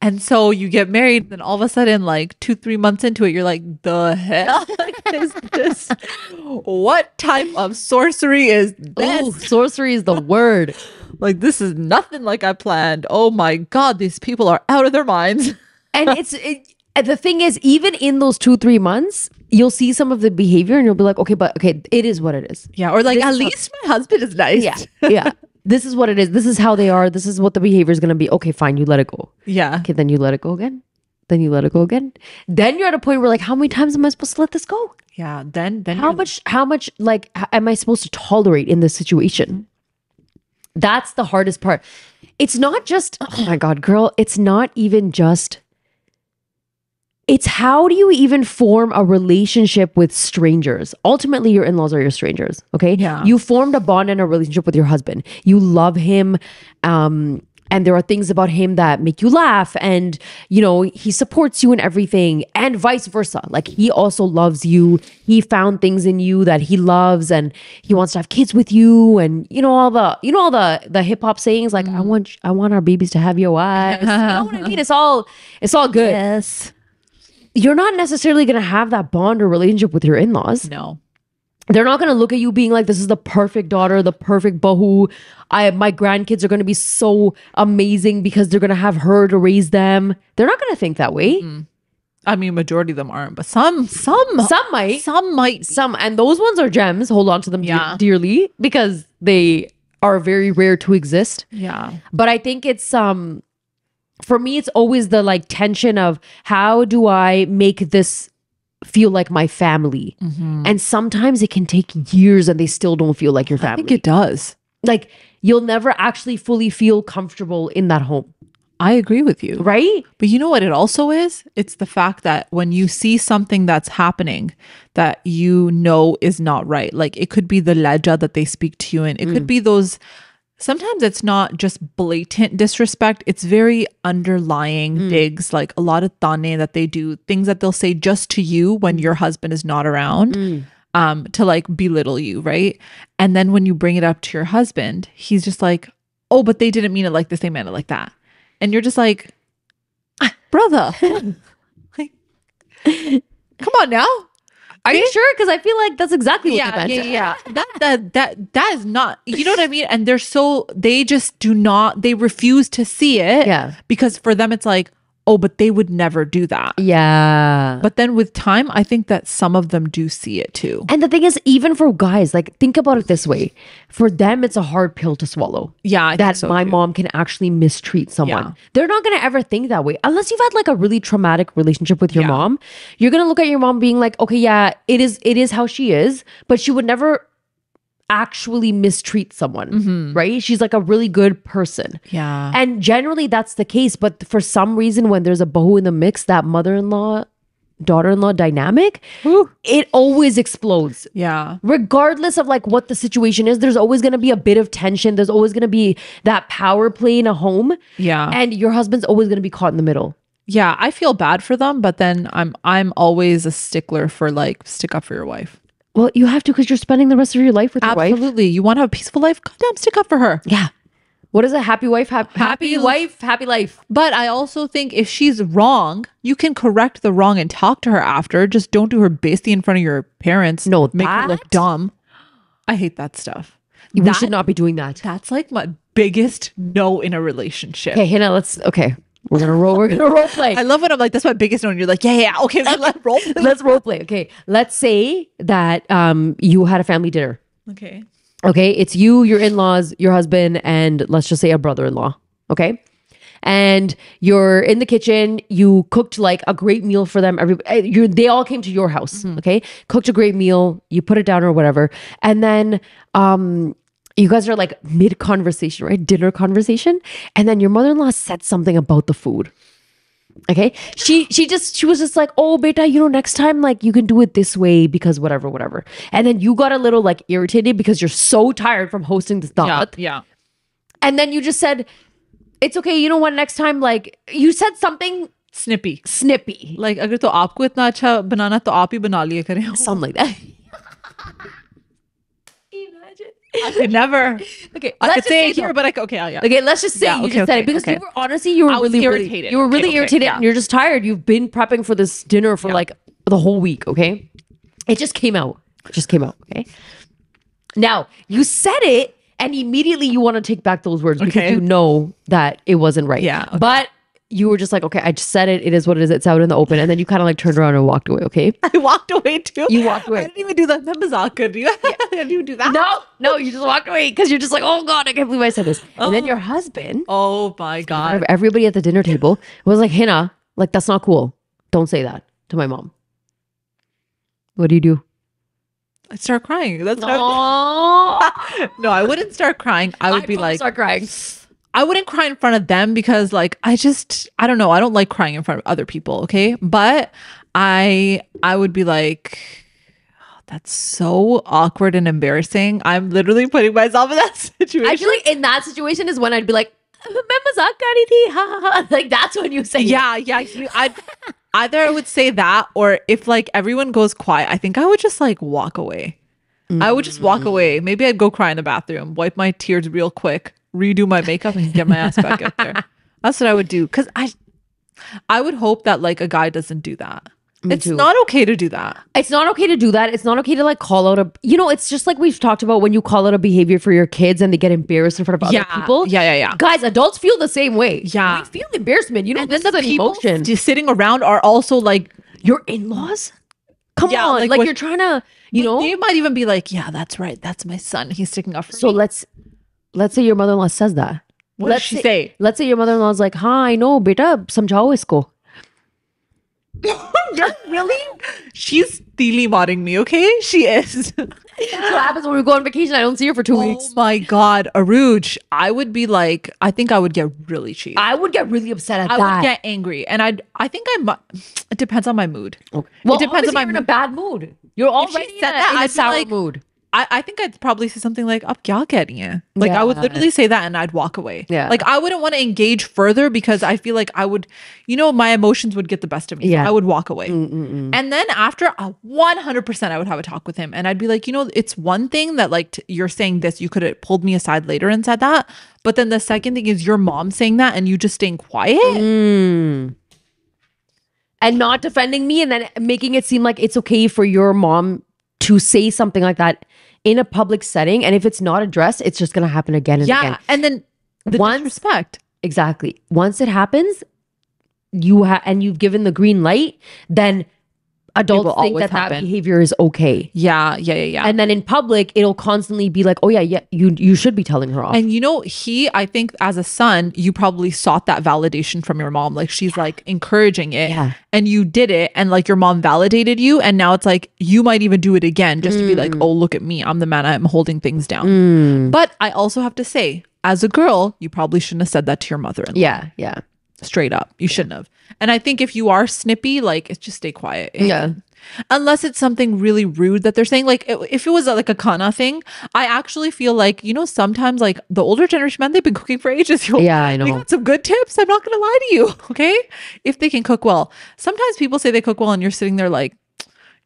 And so you get married, then all of a sudden, like 2-3 months into it, you're like, the hell is this? What type of sorcery is this? Oh, sorcery is the word. Like, this is nothing like I planned. Oh my God, these people are out of their minds. And the thing is, even in those 2-3 months, you'll see some of the behavior and you'll be like, okay, it is what it is. Yeah. Or like, at least my husband is nice. Yeah. Yeah. This is what it is. This is how they are. This is what the behavior is going to be. Okay, fine. You let it go. Yeah. Okay, then you let it go again. Then you let it go again. Then you're at a point where like, how many times am I supposed to let this go? Yeah. Then How much like am I supposed to tolerate in this situation? That's the hardest part. It's not just, oh my God, girl, it's not even just, it's how do you even form a relationship with strangers? Ultimately, your in-laws are your strangers, okay? Yeah. You formed a bond and a relationship with your husband. You love him, and there are things about him that make you laugh, and you know he supports you in everything, and vice versa. Like he also loves you. He found things in you that he loves, and he wants to have kids with you, and all the hip hop sayings like I want our babies to have your wives. You know what I mean? It's all good. Yes. You're not necessarily going to have that bond or relationship with your in-laws. No. They're not going to look at you being like, this is the perfect daughter, the perfect bahu. My grandkids are going to be so amazing because they're going to have her to raise them. They're not going to think that way. I mean, majority of them aren't, but some might. Some might. Some, and those ones are gems. Hold on to them dearly because they are very rare to exist. Yeah. But I think it's for me, it's always the like tension of how do I make this feel like my family? And sometimes it can take years and they still don't feel like your family. I think it does. Like you'll never actually fully feel comfortable in that home. I agree with you. Right? But you know what it also is? It's the fact that when you see something that's happening that you know is not right, like it could be the leja that they speak to you in. It could be those. Sometimes it's not just blatant disrespect. It's very underlying digs, like a lot of tane that they do, things that they'll say just to you when your husband is not around, to like belittle you, right? And then when you bring it up to your husband, he's just like, oh, but they didn't mean it like this, they meant it like that. And you're just like, brother, like, come on now. Are you sure? Because I feel like that's exactly what they meant. Yeah. That is not, you know what I mean? And they just do not, they refuse to see it. Yeah. Because for them, it's like, oh, but they would never do that. Yeah. But then with time, I think that some of them do see it too. And the thing is, even for guys, like think about it this way. For them, it's a hard pill to swallow. Yeah, I think that so my too. mom can actually mistreat someone. Yeah. They're not going to ever think that way. Unless you've had like a really traumatic relationship with your mom. You're going to look at your mom being like, okay, yeah, it is how she is. But she would never actually mistreat someone, right? She's like a really good person. Yeah. And generally that's the case. But for some reason, when there's a bahu in the mix, that mother-in-law, daughter-in-law dynamic, it always explodes. Yeah. Regardless of like what the situation is, there's always going to be a bit of tension. There's always going to be that power play in a home. Yeah. And your husband's always going to be caught in the middle. Yeah. I feel bad for them, but then I'm always a stickler for like, stick up for your wife. Well, you have to because you're spending the rest of your life with your wife. Absolutely. You want to have a peaceful life? Goddamn, stick up for her. Yeah. What is a happy wife? Happy wife, happy life. But I also think if she's wrong, you can correct the wrong and talk to her after. Just don't do her basically in front of your parents. No, make her look dumb. I hate that stuff. We should not be doing that. That's like my biggest no in a relationship. Okay, Hina, we're gonna role play. I love when I'm like, that's my biggest no. And you're like, yeah, okay, let's role play. Let's role play. Okay, let's say that you had a family dinner. Okay. Okay, it's you, your in-laws, your husband, and let's just say a brother-in-law. Okay, and you're in the kitchen. You cooked like a great meal for them. They all came to your house. Okay, cooked a great meal. You put it down or whatever, and then you guys are like mid conversation, right? Dinner conversation, and then your mother-in-law said something about the food. Okay, she was just like, oh beta, next time like you can do it this way because whatever, and then you got a little like irritated because you're so tired from hosting this daawat. Yeah. And then you just said, it's okay, you know what, next time, like you said something Snippy. like अगर तो आपको इतना अच्छा बनाना तो आप ही बना लिया करें. something like that. I could never. Okay, I could say it so. here, but okay, yeah. Okay, let's just say you just said it because you were honestly you were really irritated. You were really irritated, yeah. and you're just tired. You've been prepping for this dinner for like the whole week. Okay, it just came out. Okay, now you said it, and immediately you want to take back those words because you know that it wasn't right. Yeah, okay. But you were just like, okay, I just said it. It is what it is. It's out in the open. And then you kind of like turned around and walked away. Okay. I walked away too. You walked away. I didn't even do that. I didn't even do that. No, you just walked away because you're just like, oh God, I can't believe I said this. And then your husband, oh my God, everybody at the dinner table was like, Hina, like that's not cool. Don't say that to my mom. What do? I start crying. That's no, I wouldn't start crying. I would be like, start crying. I wouldn't cry in front of them because like I don't know. I don't like crying in front of other people. Okay. But I would be like, oh, that's so awkward and embarrassing. I'm literally putting myself in that situation. I feel like in that situation is when I'd be like, like that's when you say Either I would say that, or if like everyone goes quiet, I think I would just like walk away. I would just walk away. Maybe I'd go cry in the bathroom, wipe my tears real quick, redo my makeup, and get my ass back out there. That's what I would do. Because I would hope that like a guy doesn't do that. It's not okay to do that. It's not okay to do that. It's not okay to like call out it's just like we've talked about when you call out a behavior for your kids and they get embarrassed in front of other people. Yeah. Guys, adults feel the same way. Yeah. We feel embarrassment. This is an emotion. Just sitting around are also like your in-laws? Come on. Like you're trying to, They might even be like, yeah, that's right. That's my son. He's sticking up for me. So let's say your mother-in-law says that. What does she say? Let's say your mother-in-law's like, हाँ, I know, beta, समझाओ इसको. Really? She's dilly-wadding me, okay? She is. That's what happens when we go on vacation. I don't see her for 2 weeks. Oh my God, Uruje. I would be like, I think I would get really cheap. I would get really upset at that. I would get angry. And I think it depends on my mood. Okay. Well, it depends on my mood. You're in a bad mood. You're already in a sour mood. I think I'd probably say something like, "Ab kya keh rahi hain?" Like I would literally say that and I'd walk away. Yeah. Like I wouldn't want to engage further because I feel like I would, my emotions would get the best of me. Yeah. So I would walk away. And then after 100% I would have a talk with him and I'd be like, it's one thing that like you're saying this, you could have pulled me aside later and said that. But then the second thing is your mom saying that and you just staying quiet. And not defending me and then making it seem like it's okay for your mom to say something like that in a public setting, and if it's not addressed, it's just gonna happen again and again. And then the disrespect. Exactly. Once it happens, you've given the green light, then adults think that behavior is okay. Yeah. And then in public, it'll constantly be like, oh yeah, you should be telling her off. And I think as a son, you probably sought that validation from your mom. Like she's like encouraging it and you did it and like your mom validated you. And now it's like, you might even do it again just to be like, oh, look at me. I'm the man. I'm holding things down. But I also have to say, as a girl, you probably shouldn't have said that to your mother-in-law. Yeah. Straight up. You shouldn't have. And I think if you are snippy, like it's just stay quiet. Yeah. Unless it's something really rude that they're saying. Like if it was like a kana thing, I actually feel like, sometimes like the older generation, man, they've been cooking for ages. Yeah, I know. They got some good tips. I'm not going to lie to you. Okay. If they can cook well. Sometimes people say they cook well and you're sitting there like,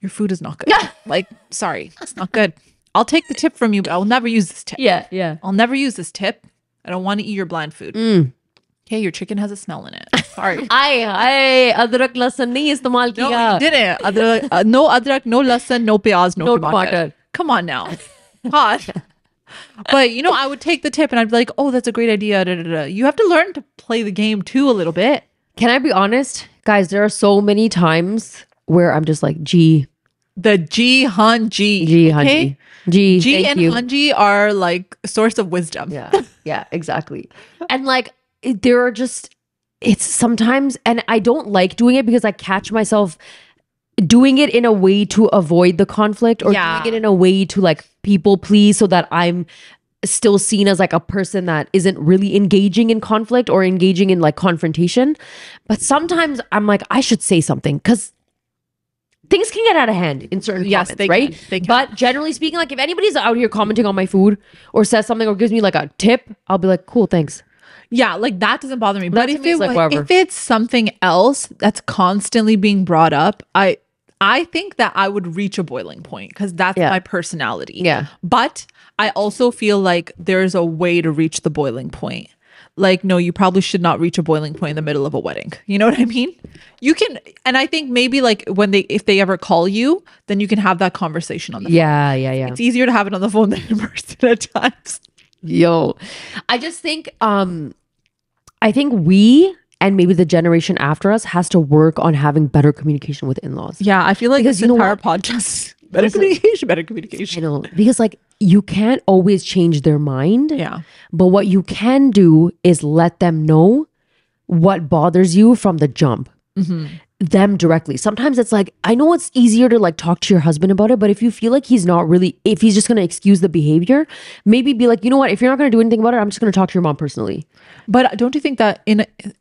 your food is not good. Like, sorry, it's not good. I'll take the tip from you, but I will never use this tip. Yeah. I'll never use this tip. I don't want to eat your bland food. Okay, your chicken has a smell in it. Sorry. I adrak lasan nahi istemal kiya. No, you didn't. No adrak, no lasan, no piyaz, no tomato. Come on now. God. But I would take the tip and I'd be like, oh, that's a great idea. Da, da, da. You have to learn to play the game too a little bit. Can I be honest? Guys, there are so many times where I'm just like, gee. The G, Han, G. G, Han, okay? G. G and Hanji are like a source of wisdom. Yeah, exactly. And like, there are just it's sometimes, and I don't like doing it because I catch myself doing it in a way to avoid the conflict, or Yeah. doing it in a way to like people please, so that I'm still seen as like a person that isn't really engaging in conflict or engaging in like confrontation. But sometimes I'm like, I should say something, because things can get out of hand in certain comments, they right? can. They can. But generally speaking, like if anybody's out here commenting on my food or says something or gives me like a tip, I'll be like, cool, thanks. Yeah, like that doesn't bother me. But to if me is like, whatever. if it's something else that's constantly being brought up, I think that I would reach a boiling point, because that's Yeah. my personality. Yeah. But I also feel like there's a way to reach the boiling point. Like, no, you probably should not reach a boiling point in the middle of a wedding. You know what I mean? You can, and I think maybe like if they ever call you, then you can have that conversation on the phone. Yeah. It's easier to have it on the phone than in person at times. Yo, I just think I think we and maybe the generation after us has to work on having better communication with in-laws. Yeah, I feel like Because this you know entire what? podcast, better communication. You know, because like you can't always change their mind. Yeah. But what you can do is let them know what bothers you from the jump. Them directly. Sometimes it's like, I know it's easier to like talk to your husband about it, but if you feel like he's not really, if he's just going to excuse the behavior, maybe be like, you know what, if you're not going to do anything about it, I'm just going to talk to your mom personally. But don't you think that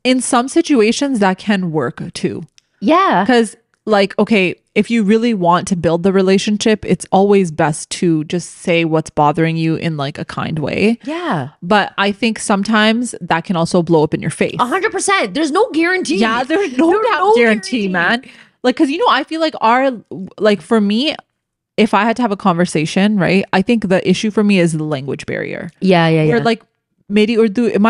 in some situations that can work too? Yeah. Because like, okay, if you really want to build the relationship, it's always best to just say what's bothering you in like a kind way. Yeah. But I think sometimes that can also blow up in your face. 100%. There's no guarantee. Yeah, there's no guarantee, man. Like, because, you know, I feel like for me, if I had to have a conversation, right, I think the issue for me is the language barrier. Yeah. Where like my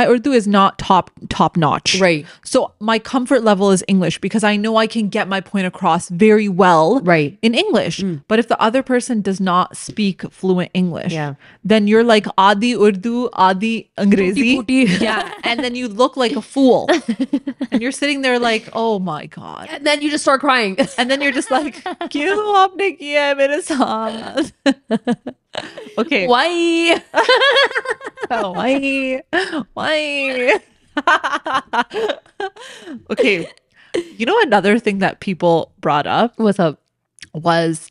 Urdu is not top notch. Right. So my comfort level is English, because I know I can get my point across very well Right. in English. But if the other person does not speak fluent English, Yeah. then you're like Adi Urdu, Adi Angrezi. Puti. Yeah. And then you look like a fool. And you're sitting there like, oh my God. And then you just start crying. And then you're just like, "Kyun aapne kiya hai mere saath?" Okay. Why? Why? Okay. You know, another thing that people brought up What's up? was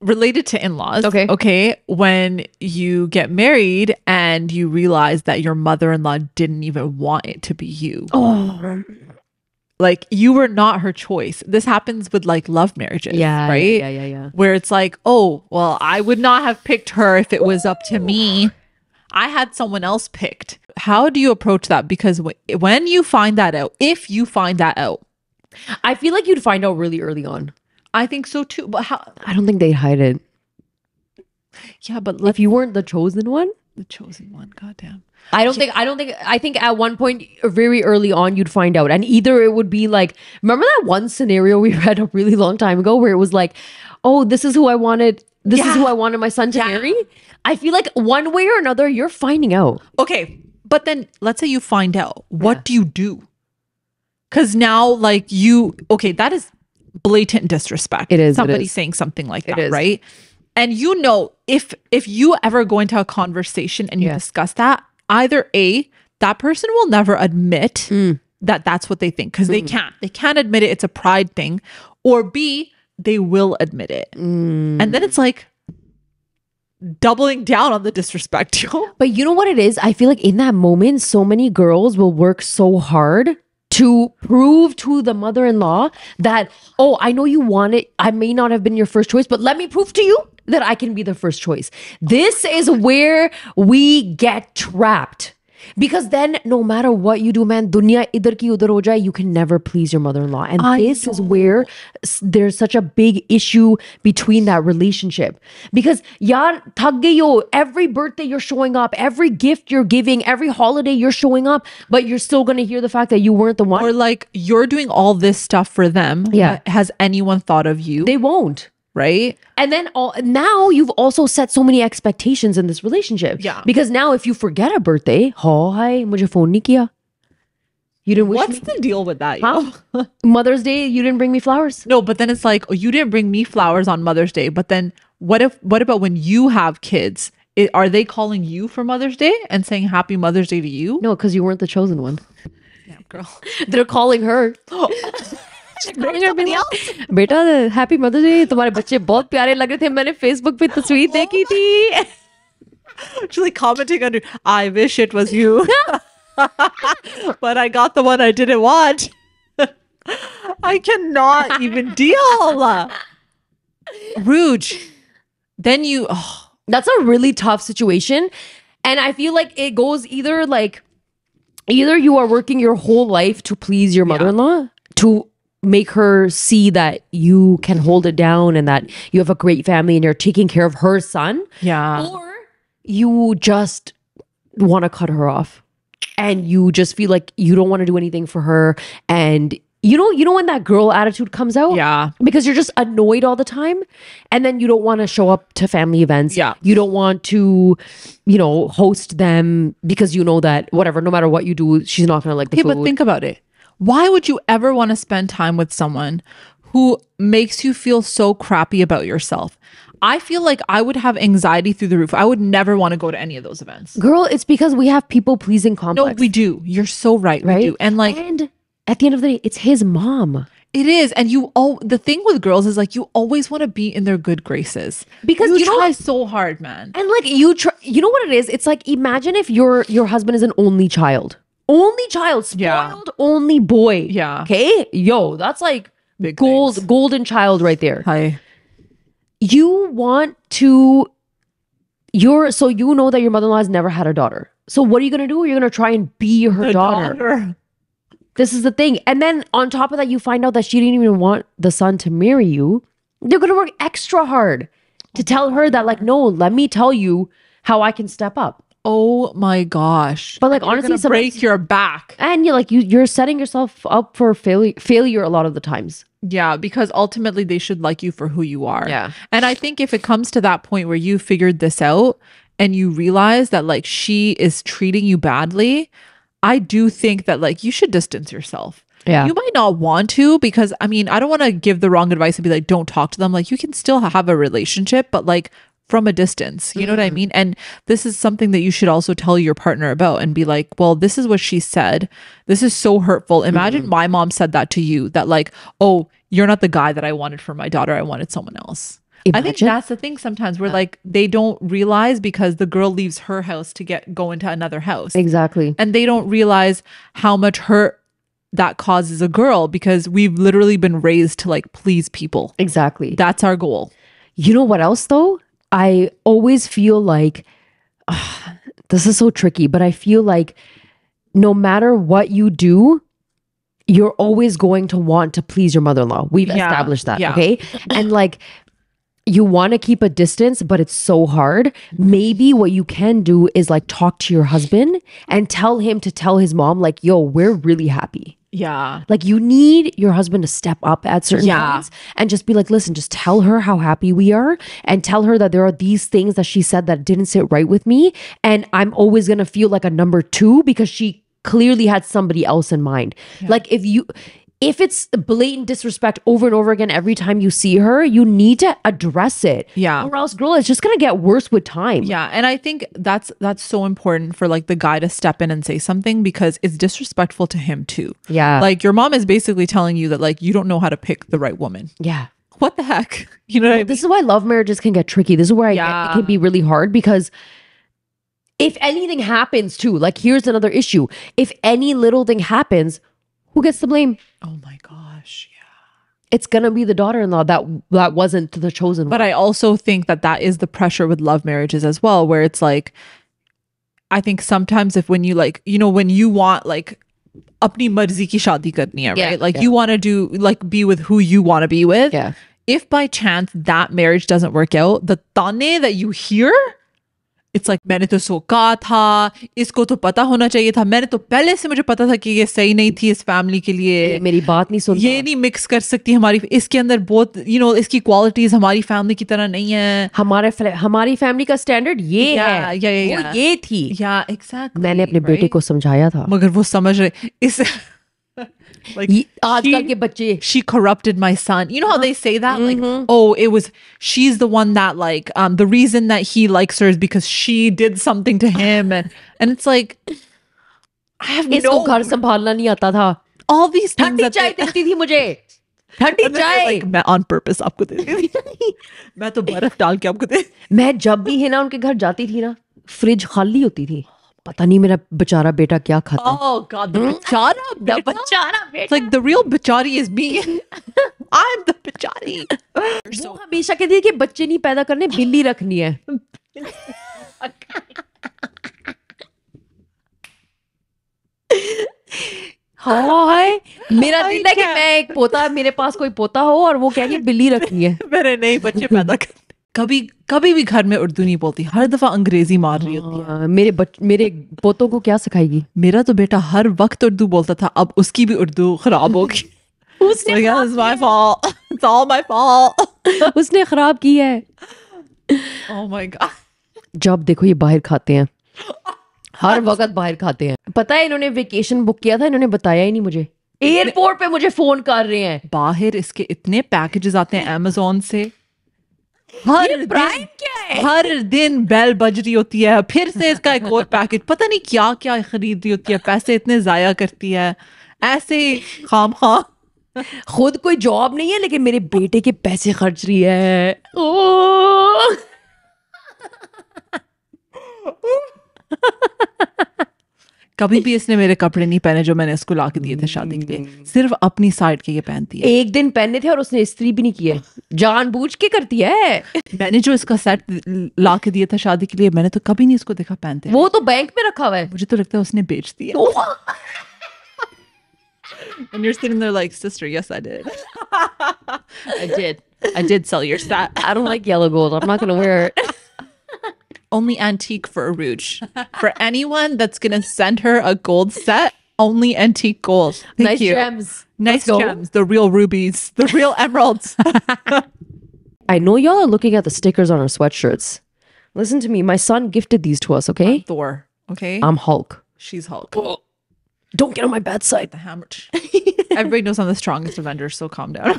related to in-laws. Okay. Okay. When you get married and you realize that your mother-in-law didn't even want it to be you. Oh. Like, you were not her choice. This happens with like love marriages. Yeah. Right? Yeah. Where it's like, oh, well, I would not have picked her if it was up to me. I had someone else picked. How do you approach that? Because when you find that out, if you find that out, I feel like you'd find out really early on. I think so too. But how? I don't think they'd hide it. Yeah, but If you weren't the chosen one, the chosen one, goddamn. I think at one point very early on you'd find out. And either it would be like, remember that one scenario we read a really long time ago where it was like, oh, this is who I wanted my son to marry? I feel like one way or another you're finding out. Okay, but then let's say you find out. What do you do? Because now, like, that is blatant disrespect. It is. Somebody saying something like that, is. right? And you know, if you ever go into a conversation and you discuss that, either A, that person will never admit that that's what they think, because they can't admit it. It's a pride thing. Or B, they will admit it. And then it's like doubling down on the disrespect. But you know what it is? I feel like in that moment, so many girls will work so hard to prove to the mother-in-law that, oh, I know you want it. I may not have been your first choice, but let me prove to you that I can be the first choice. This is where we get trapped. Because then no matter what you do, man, dunya idhar ki udhar ho jaye, you can never please your mother-in-law. And this is where there's such a big issue between that relationship. Because yaar, thak gayi ho, every birthday you're showing up, every gift you're giving, every holiday you're showing up, but you're still going to hear the fact that you weren't the one. Or like, you're doing all this stuff for them. Yeah. Has anyone thought of you? They won't. Right? And then now you've also set so many expectations in this relationship. Yeah. Because now if you forget a birthday, hi, mujhe phone nahi kiya. You didn't wish What's me. the deal with that? Huh? Mother's Day, you didn't bring me flowers. No, but then it's like, oh, you didn't bring me flowers on Mother's Day. But then what about when you have kids? Are they calling you for Mother's Day and saying Happy Mother's Day to you? No, because you weren't the chosen one. Yeah, girl. They're calling her. बेटा happy mother's day, तुम्हारे बच्चे बहुत प्यारे लग रहे थे, मैंने Facebook पे तस्वीर देखी थी. Actually commenting under, I wish it was you. But I got the one I didn't want. I cannot even deal. Rouge. Then you, That's a really tough situation. And I feel like it goes either you are working your whole life to please your mother-in-law, to make her see that you can hold it down and that you have a great family and you're taking care of her son. yeah. Or you just want to cut her off and you just feel like you don't want to do anything for her. And you know when that girl attitude comes out? Yeah. Because you're just annoyed all the time. And then you don't want to show up to family events. Yeah. You don't want to, host them because you know that whatever, no matter what you do, she's not going to like the Okay, food. but think about it. Why would you ever want to spend time with someone who makes you feel so crappy about yourself? I feel like I would have anxiety through the roof. I would never want to go to any of those events. Girl, it's because we have people pleasing No, complex. we do. You're so right. right? We do. And and at the end of the day, it's his mom. it is. And the thing with girls is like, you always want to be in their good graces. Because you try so hard, man. And like you know what it is? It's like, imagine if your husband is an only child. Only child, spoiled, Yeah. only boy. Yeah. Okay? Yo, that's like Big golden child right there. Hi. You want to so you know that your mother-in-law has never had a daughter. So what are you gonna do? You're gonna try and be her daughter. This is the thing. And then on top of that, you find out that she didn't even want the son to marry you. They're gonna work extra hard to tell her that, like, no, let me tell you how I can step up. Oh my gosh. But like, You're honestly, gonna break your back. and you're setting yourself up for failure a lot of the times. Yeah, because ultimately they should like you for who you are. Yeah. And I think if it comes to that point where you figured this out and you realize that like she is treating you badly, I do think that like you should distance yourself. Yeah. You might not want to, because I mean, I don't want to give the wrong advice and be like, don't talk to them. Like, you can still have a relationship, but like from a distance, you know what I mean? And this is something that you should also tell your partner about and be like, well, this is what she said. This is so hurtful. Imagine my mom said that to you, that like, oh, you're not the guy that I wanted for my daughter. I wanted someone else. I think Imagine. that's the thing sometimes where like they don't realize, because the girl leaves her house to go into another house. Exactly. And they don't realize how much hurt that causes a girl, because we've literally been raised to like please people. Exactly. That's our goal. You know what else though? I always feel like this is so tricky, but I feel like no matter what you do, you're always going to want to please your mother-in-law. We've established that, okay? And like, you want to keep a distance, but it's so hard. Maybe what you can do is like talk to your husband and tell him to tell his mom, like, yo, we're really happy. Yeah. Like, you need your husband to step up at certain points and just be like, listen, just tell her how happy we are, and tell her that there are these things that she said that didn't sit right with me. And I'm always going to feel like a number two because she clearly had somebody else in mind. Like, if it's blatant disrespect over and over again every time you see her, you need to address it. Yeah. Or else, girl, it's just going to get worse with time. Yeah. And I think that's so important for like the guy to step in and say something, because it's disrespectful to him too. Yeah. Like, your mom is basically telling you that like you don't know how to pick the right woman. Yeah. What the heck? You know what I mean? This is why love marriages can get tricky. This is where it can be really hard, because if anything happens too, like, here's another issue. If any little thing happens, who gets the blame? Oh my gosh. Yeah. It's gonna be the daughter-in-law that wasn't the chosen one. But I also think that is the pressure with love marriages as well, where it's like, I think sometimes when you like, you know, when you want like apni marzi ki shaadi karni hai, right? Like you want to do like be with who you want to be with. Yeah. If by chance that marriage doesn't work out, the tane that you hear, it's like, मैंने तो सो कहा था, इसको तो पता होना चाहिए था, मैंने तो पहले से मुझे पता था कि ये सही नहीं थी इस फैमिली के लिए, मेरी बात नहीं सुनता, ये नहीं मिक्स कर सकती हमारी, इसके अंदर बहुत इसकी क्वालिटीज हमारी फैमिली की तरह नहीं है, हमारी फैमिली का स्टैंडर्ड ये है, वो ये थी, एग्जैक्टली, मैंने अपने बेटे को समझाया था, मगर वो समझ रहे इस like आजकल के बच्चे, she corrupted my son. You know how they say that? Like, oh, she's the one that like, the reason that he likes her is because she did something to him. And it's like, I have इसको no घर संभालना नहीं आता था. all these things ठंडी that चाय they, देती थी मुझे. ठंडी and then they're चाय. like मैं on purpose आपको दे देती थी. मैं तो बर्फ डाल के आपको दे. मैं जब भी हिना उनके घर जाती थी ना, फ्रिज खाली होती थी. पता नहीं मेरा बेचारा बेटा क्या खाता है. Oh God, the bichara, The बेचारा It's बेटा. like the real bichari is me. I'm the bichari. वो हमेशा कहती है कि बच्चे नहीं पैदा करने, बिल्ली रखनी है. हाय मेरा दिल है कि मैं एक पोता, मेरे पास कोई पोता हो और वो कह के बिल्ली रखनी है. मेरे नए बच्चे पैदा कर. कभी भी घर में उर्दू नहीं बोलती, हर दफा अंग्रेजी मार रही होती है. मेरे पोतों को क्या सिखाएगी? मेरा तो बेटा हर वक्त उर्दू बोलता था, अब उसकी भी उर्दू खराब होगी. उसने Like, yeah, it's my fault. It's all my fault. उसने खराब की है. Oh my God. जब देखो ये बाहर खाते हैं, हर वक्त बाहर खाते हैं. पता है इन्होंने वेकेशन बुक किया था, इन्होंने बताया ही नहीं मुझे. एयरपोर्ट पे मुझे फोन कर रहे हैं. बाहर इसके इतने पैकेजेस आते हैं अमेज़न से. ये प्राइम क्या है? हर दिन बेल बज रही होती है, फिर से इसका एक और पैकेज. पता नहीं क्या क्या खरीद रही होती है, पैसे इतने जाया करती है ऐसे खाम खा. खुद कोई जॉब नहीं है लेकिन मेरे बेटे के पैसे खर्च रही है. ओ कभी भी इसने मेरे कपड़े नहीं पहने जो मैंने इसको ला के दिए थे शादी के लिए. सिर्फ अपनी साइड के ये पहनती है. एक दिन पहने थे और उसने इस्त्री भी नहीं किए. जानबूझ के करती है. मैंने जो इसका सेट ला के दिया था शादी के लिए, मैंने तो कभी नहीं इसको देखा पहनते. वो तो बैंक में रखा हुआ है. मुझे तो लगता है उसने बेच दिया. And you're sitting there like, sister, yes, I did. I did sell your set. I don't like yellow gold. I'm not gonna wear it. Only antique for Uruje. For anyone that's gonna send her a gold set, only antique gold. Thank Nice you. gems. Nice Let's go. gems. The real rubies. The real emeralds. I know y'all are looking at the stickers on our sweatshirts. Listen to me. My son gifted these to us, okay? Thor. Okay? I'm Hulk. She's Hulk. Don't get on my bad side. The hammer. Everybody knows I'm the strongest Avenger, so calm down.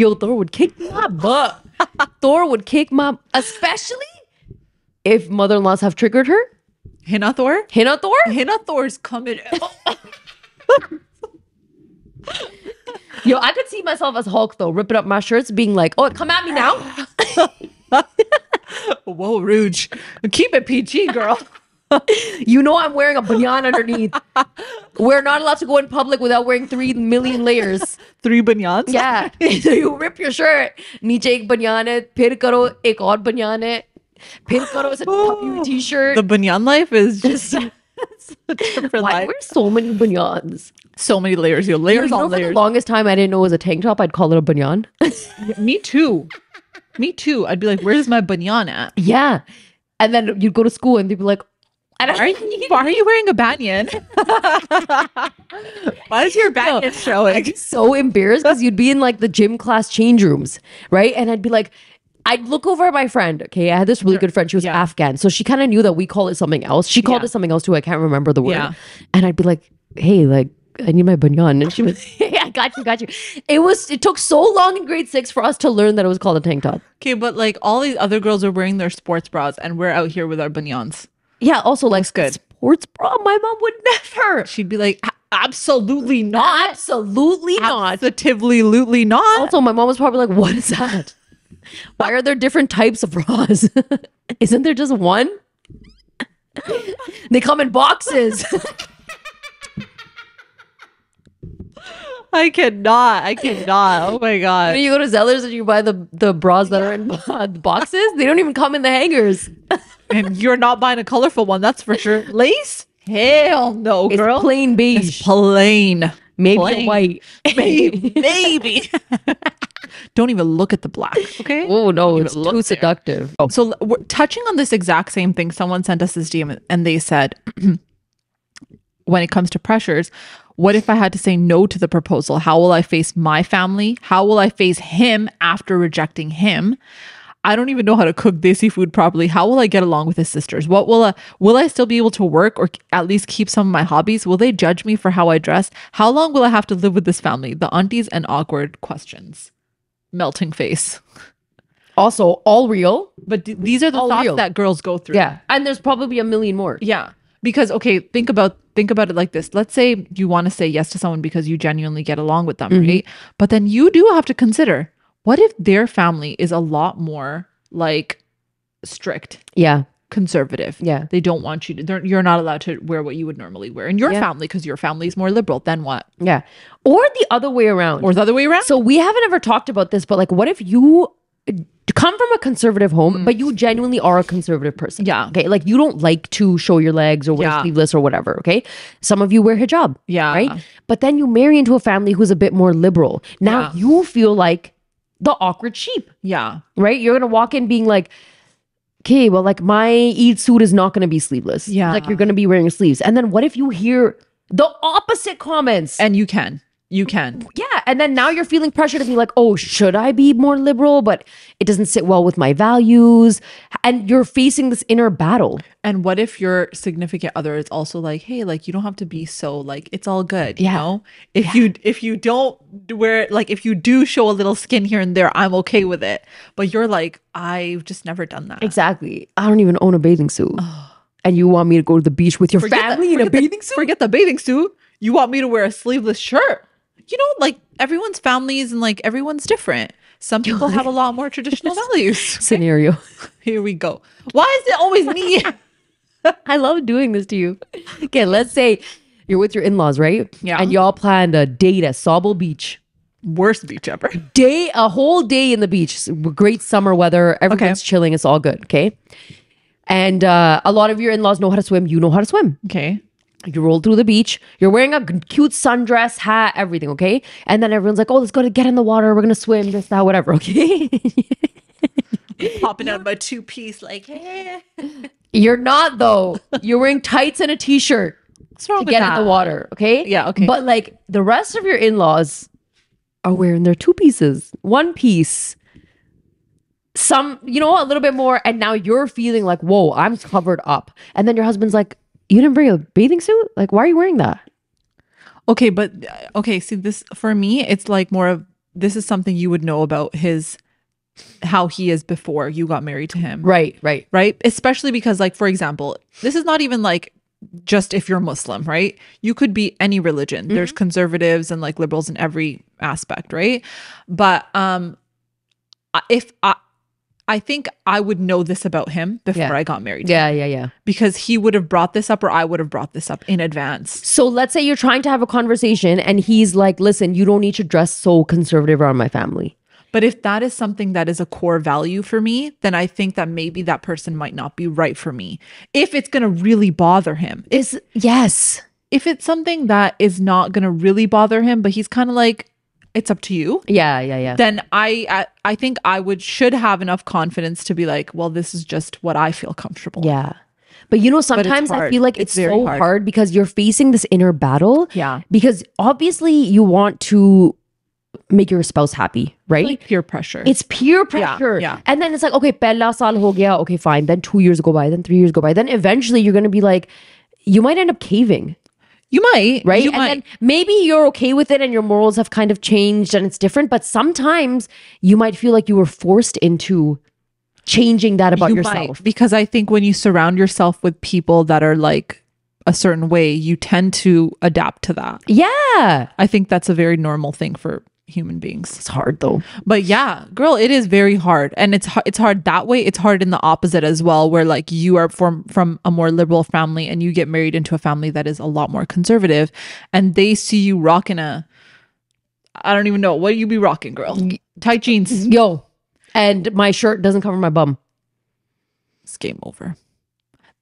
Yo, Thor would kick my butt. Thor would kick my... Especially if mother-in-laws have triggered her. Hina Thor? Hina Thor? Hina Thor's coming. Yo, I could see myself as Hulk though, ripping up my shirts, being like, "Oh, come at me now." Whoa, Rouge. Keep it PG, girl. You know I'm wearing a banyan underneath. We're not allowed to go in public without wearing 3 million layers. 3 banyans? Yeah. So you rip your shirt. नीचे एक banyan है, फिर करो एक और banyan है, फिर करो it's a puffy t-shirt. The banyan life is just such a different Why life. wear so many banyans? So many layers. You layers You know, on for the layers. longest time I didn't know it was a tank top. I'd call it a banyan. Me too. Me too. I'd be like, where's my banyan at? Yeah. And then you'd go to school and they'd be like, Why are you wearing a banyan? Why is your banyan showing? I'd be so embarrassed because you'd be in like the gym class change rooms, right? And I'd be like, I'd look over at my friend. Okay, I had this really good friend. She was Yeah. Afghan, so she kind of knew that we call it something else. She called Yeah. it something else too. I can't remember the word. Yeah. And I'd be like, "Hey, like, I need my banyan," and she was, "Hey, I got you." It took so long in grade 6 for us to learn that it was called a tank top. Okay, but like all these other girls are wearing their sports bras and we're out here with our banyans. Yeah. Also, like, good. sports bra. My mom would never. She'd be like, absolutely not. Absolutely not. Positively not. Also, my mom was probably like, "What is that? Why are there different types of bras? Isn't there just one? They come in boxes." I cannot. Oh my God. When you go to Zellers and you buy the bras that are in boxes, they don't even come in the hangers. And you're not buying a colorful one, that's for sure. Lace? Hell no, It's girl. plain beige. It's plain. Maybe plain. white. Maybe. Don't even look at the black, okay? Oh no, Don't it's even look too there. seductive. So we're touching on this exact same thing. Someone sent us this DM and they said, when it comes to pressures, what if I had to say no to the proposal? How will I face my family? How will I face him after rejecting him? I don't even know how to cook desi food properly. How will I get along with his sisters? Will I still be able to work or at least keep some of my hobbies? Will they judge me for how I dress? How long will I have to live with this family? The aunties and awkward questions. Melting face. Also, all real. But these are the All thoughts real. that girls go through. Yeah. And there's probably a million more. Yeah. Because okay, think about it like this. Let's say you want to say yes to someone because you genuinely get along with them, right? But then you do have to consider, what if their family is a lot more like strict, Yeah. conservative? Yeah. They don't want you to, you're not allowed to wear what you would normally wear in your family because your family is more liberal. Then what? Yeah. Or the other way around. Or the other way around? So we haven't ever talked about this, but like, what if you come from a conservative home, but you genuinely are a conservative person? Yeah. Okay. Like you don't like to show your legs or wear sleeveless or whatever. Okay. Some of you wear hijab. Yeah. Right. But then you marry into a family who's a bit more liberal. Now you feel like the awkward sheep. Yeah. Right. You're going to walk in being like, okay, well, like my Eid suit is not going to be sleeveless. Yeah. Like you're going to be wearing sleeves. And then what if you hear the opposite comments? And you can. Yeah. And then now you're feeling pressure to be like, oh, should I be more liberal? But it doesn't sit well with my values. And you're facing this inner battle. And what if your significant other is also like, hey, like you don't have to be so like, it's all good. You know, if you don't wear, like if you do show a little skin here and there, I'm okay with it. But you're like, I've just never done that. Exactly. I don't even own a bathing suit. And you want me to go to the beach with your family in a bathing suit? Forget the bathing suit. You want me to wear a sleeveless shirt? You know, like everyone's families and like everyone's different. Some people have a lot more traditional values. Scenario. Here we go. Why is it always me? I love doing this to you. Okay, let's say you're with your in-laws, right? Yeah. And y'all planned a date at Sauble Beach. Worst beach ever. A whole day in the beach. Great summer weather. Everyone's chilling. It's all good. Okay. And a lot of your in-laws know how to swim. You know how to swim. Okay. You roll through the beach. You're wearing a cute sundress, hat, everything, okay? And then everyone's like, oh, let's go to get in the water. We're going to swim, this, that, whatever, okay? Popping out my two-piece like, hey. You're not, though. You're wearing tights and a t-shirt What's wrong to with get that? in the water, okay? Yeah, okay. But like the rest of your in-laws are wearing their two pieces, one piece, some, you know, a little bit more. And now you're feeling like, whoa, I'm covered up. And then your husband's like, you didn't bring a bathing suit? Like, why are you wearing that? Okay, but okay, see this for me, it's like more of this is something you would know about how he is before you got married to him. Right. Especially because like, for example, this is not even like just if you're Muslim, right? You could be any religion. There's conservatives and like liberals in every aspect, right? But if I think I would know this about him before I got married. Yeah. Because he would have brought this up or I would have brought this up in advance. So let's say you're trying to have a conversation and he's like, listen, you don't need to dress so conservative around my family. But if that is something that is a core value for me, then I think that maybe that person might not be right for me. If it's going to really bother him. Yes. If it's something that is not going to really bother him, but he's kind of like, it's up to you. Yeah. Then I think I should have enough confidence to be like, well, this is just what I feel comfortable. Yeah. But you know, sometimes I feel like it's so hard because you're facing this inner battle. Yeah. Because obviously you want to make your spouse happy, right? Like peer pressure. It's peer pressure. Yeah. And then it's like, okay, pehla saal ho gaya. Okay, fine. Then 2 years go by. Then 3 years go by. Then eventually you're going to be like, you might end up caving. You might. Right? You and might. then maybe you're okay with it and your morals have kind of changed and it's different. But sometimes you might feel like you were forced into changing that about yourself. Might, because I think when you surround yourself with people that are like a certain way, you tend to adapt to that. Yeah. I think that's a very normal thing for human beings. It's hard though. But yeah, girl, it is very hard. And it's hard that way. It's hard in the opposite as well, where like you are from a more liberal family and you get married into a family that is a lot more conservative and they see you rocking I don't even know. What do you be rocking, girl? Tight jeans. Yo. And my shirt doesn't cover my bum. It's game over.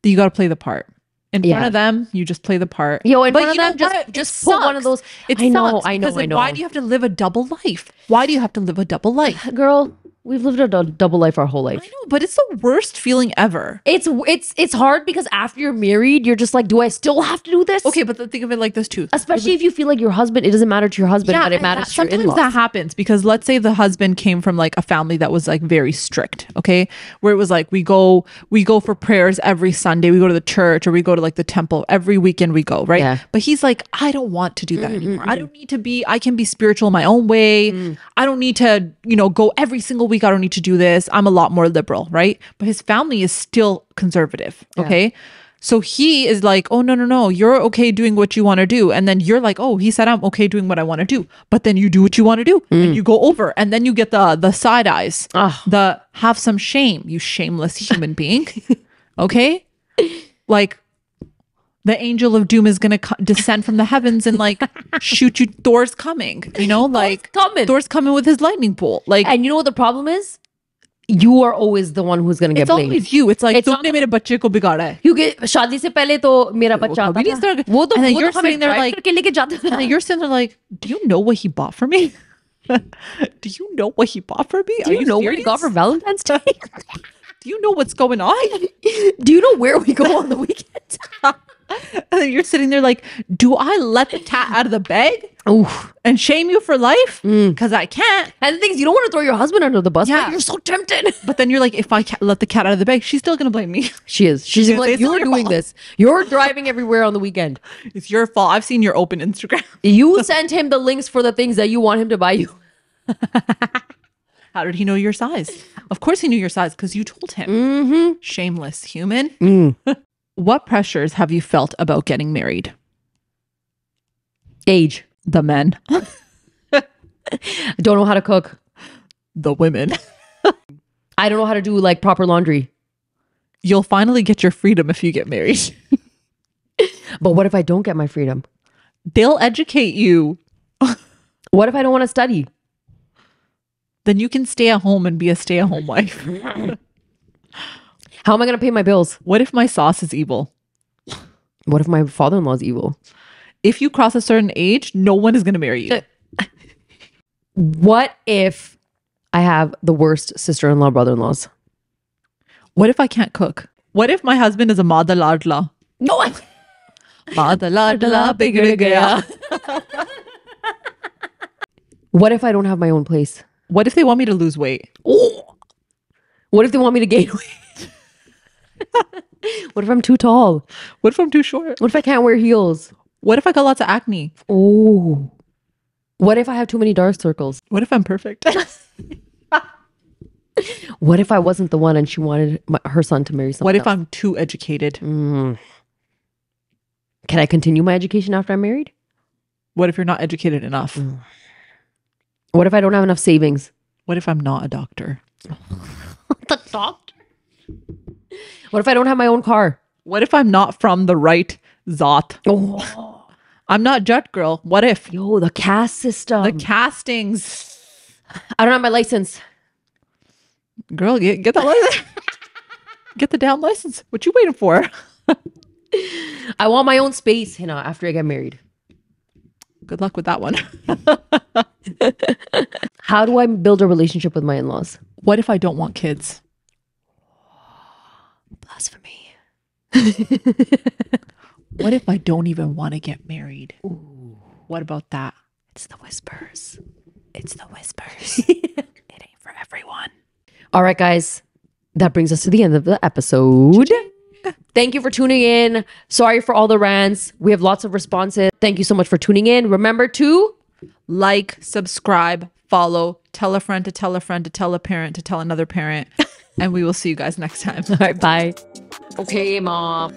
You got to play the part. In front of them, you just play the part. Yo, in but front of them, just put one of those. I know. Why do you have to live a double life? Why do you have to live a double life? Girl, we've lived a double life our whole life. I know, but it's the worst feeling ever. It's hard because after you're married, you're just like, do I still have to do this? Okay, but think of it like this too. Especially if you feel like your husband, it doesn't matter to your husband, but it matters to your in-laws. Sometimes that happens because let's say the husband came from like a family that was like very strict, okay? Where it was like we go for prayers every Sunday, we go to the church or we go to like the temple every weekend we go, right? Yeah. But he's like, I don't want to do that anymore. I don't need to be, I can be spiritual my own way. I don't need to, go every single week. I don't need to do this. I'm a lot more liberal, right? But his family is still conservative, okay? So he is like, oh, no, you're okay doing what you want to do. And then you're like, oh, he said I'm okay doing what I want to do. But then you do what you want to do and you go over and then you get the side eyes, the have some shame, you shameless human being. Okay. Like the angel of doom is going to descend from the heavens and like shoot you. Thor's coming, you know, like Thor's coming with his lightning bolt. Like, and you know what the problem is? You are always the one who's gonna get blamed. It's always you. It's like तुमने मेरे बच्चे को बिगाड़ा है. क्योंकि शादी से पहले तो मेरा बच्चा आता था. वो तो you're sitting there like करके लेके जाता था. And you're sitting there like, do you know what he bought for me? Do you know what he bought for me? Do you know what he got for Valentine's Day? Do you know what's going on? Do you know where we go on the weekend? And then you're sitting there like, do I let the cat out of the bag? Oof. And shame you for life? Because I can't. And the thing is, you don't want to throw your husband under the bus, but you're so tempted. But then you're like, if I let the cat out of the bag, she's still going to blame me. She is. She's like, you're doing this. You're driving everywhere on the weekend. It's your fault. I've seen your open Instagram. You sent him the links for the things that you want him to buy you. How did he know your size? Of course he knew your size because you told him. Shameless human. What pressures have you felt about getting married? Age. The men. Don't know how to cook. The women. I don't know how to do like proper laundry. You'll finally get your freedom if you get married. But what if I don't get my freedom? They'll educate you. What if I don't want to study? Then you can stay at home and be a stay-at-home wife. How am I going to pay my bills? What if my sauce is evil? What if my father-in-law is evil? If you cross a certain age, no one is going to marry you. What if I have the worst sister-in-law, brother-in-laws? What if I can't cook? What if my husband is a Mada Ladla? No. Mada Ladla, bigger gaya. What if I don't have my own place? What if they want me to lose weight? Oh. What if they want me to gain weight? What if I'm too tall? What if I'm too short? What if I can't wear heels? What if I got lots of acne? Oh. What if I have too many dark circles? What if I'm perfect? What if I wasn't the one and she wanted her son to marry someone What if else? I'm too educated? Can I continue my education after I'm married? What if you're not educated enough? What if I don't have enough savings? What if I'm not a doctor? The doctor? What if I don't have my own car? What if I'm not from the right Zot? Oh. I'm not Jut Girl. What if? Yo, the caste system. The castings. I don't have my license. Girl, get that license. Get the damn license. What you waiting for? I want my own space, Hina, after I get married. Good luck with that one. How do I build a relationship with my in-laws? What if I don't want kids? Blasphemy. What if I don't even want to get married? Ooh. What about that? It's the whispers. It's the whispers. It ain't for everyone. All right, guys. That brings us to the end of the episode. Thank you for tuning in. Sorry for all the rants. We have lots of responses. Thank you so much for tuning in. Remember to like, subscribe, follow, tell a friend to tell a friend to tell a parent to tell another parent. And we will see you guys next time. All right, bye. Okay, Mom.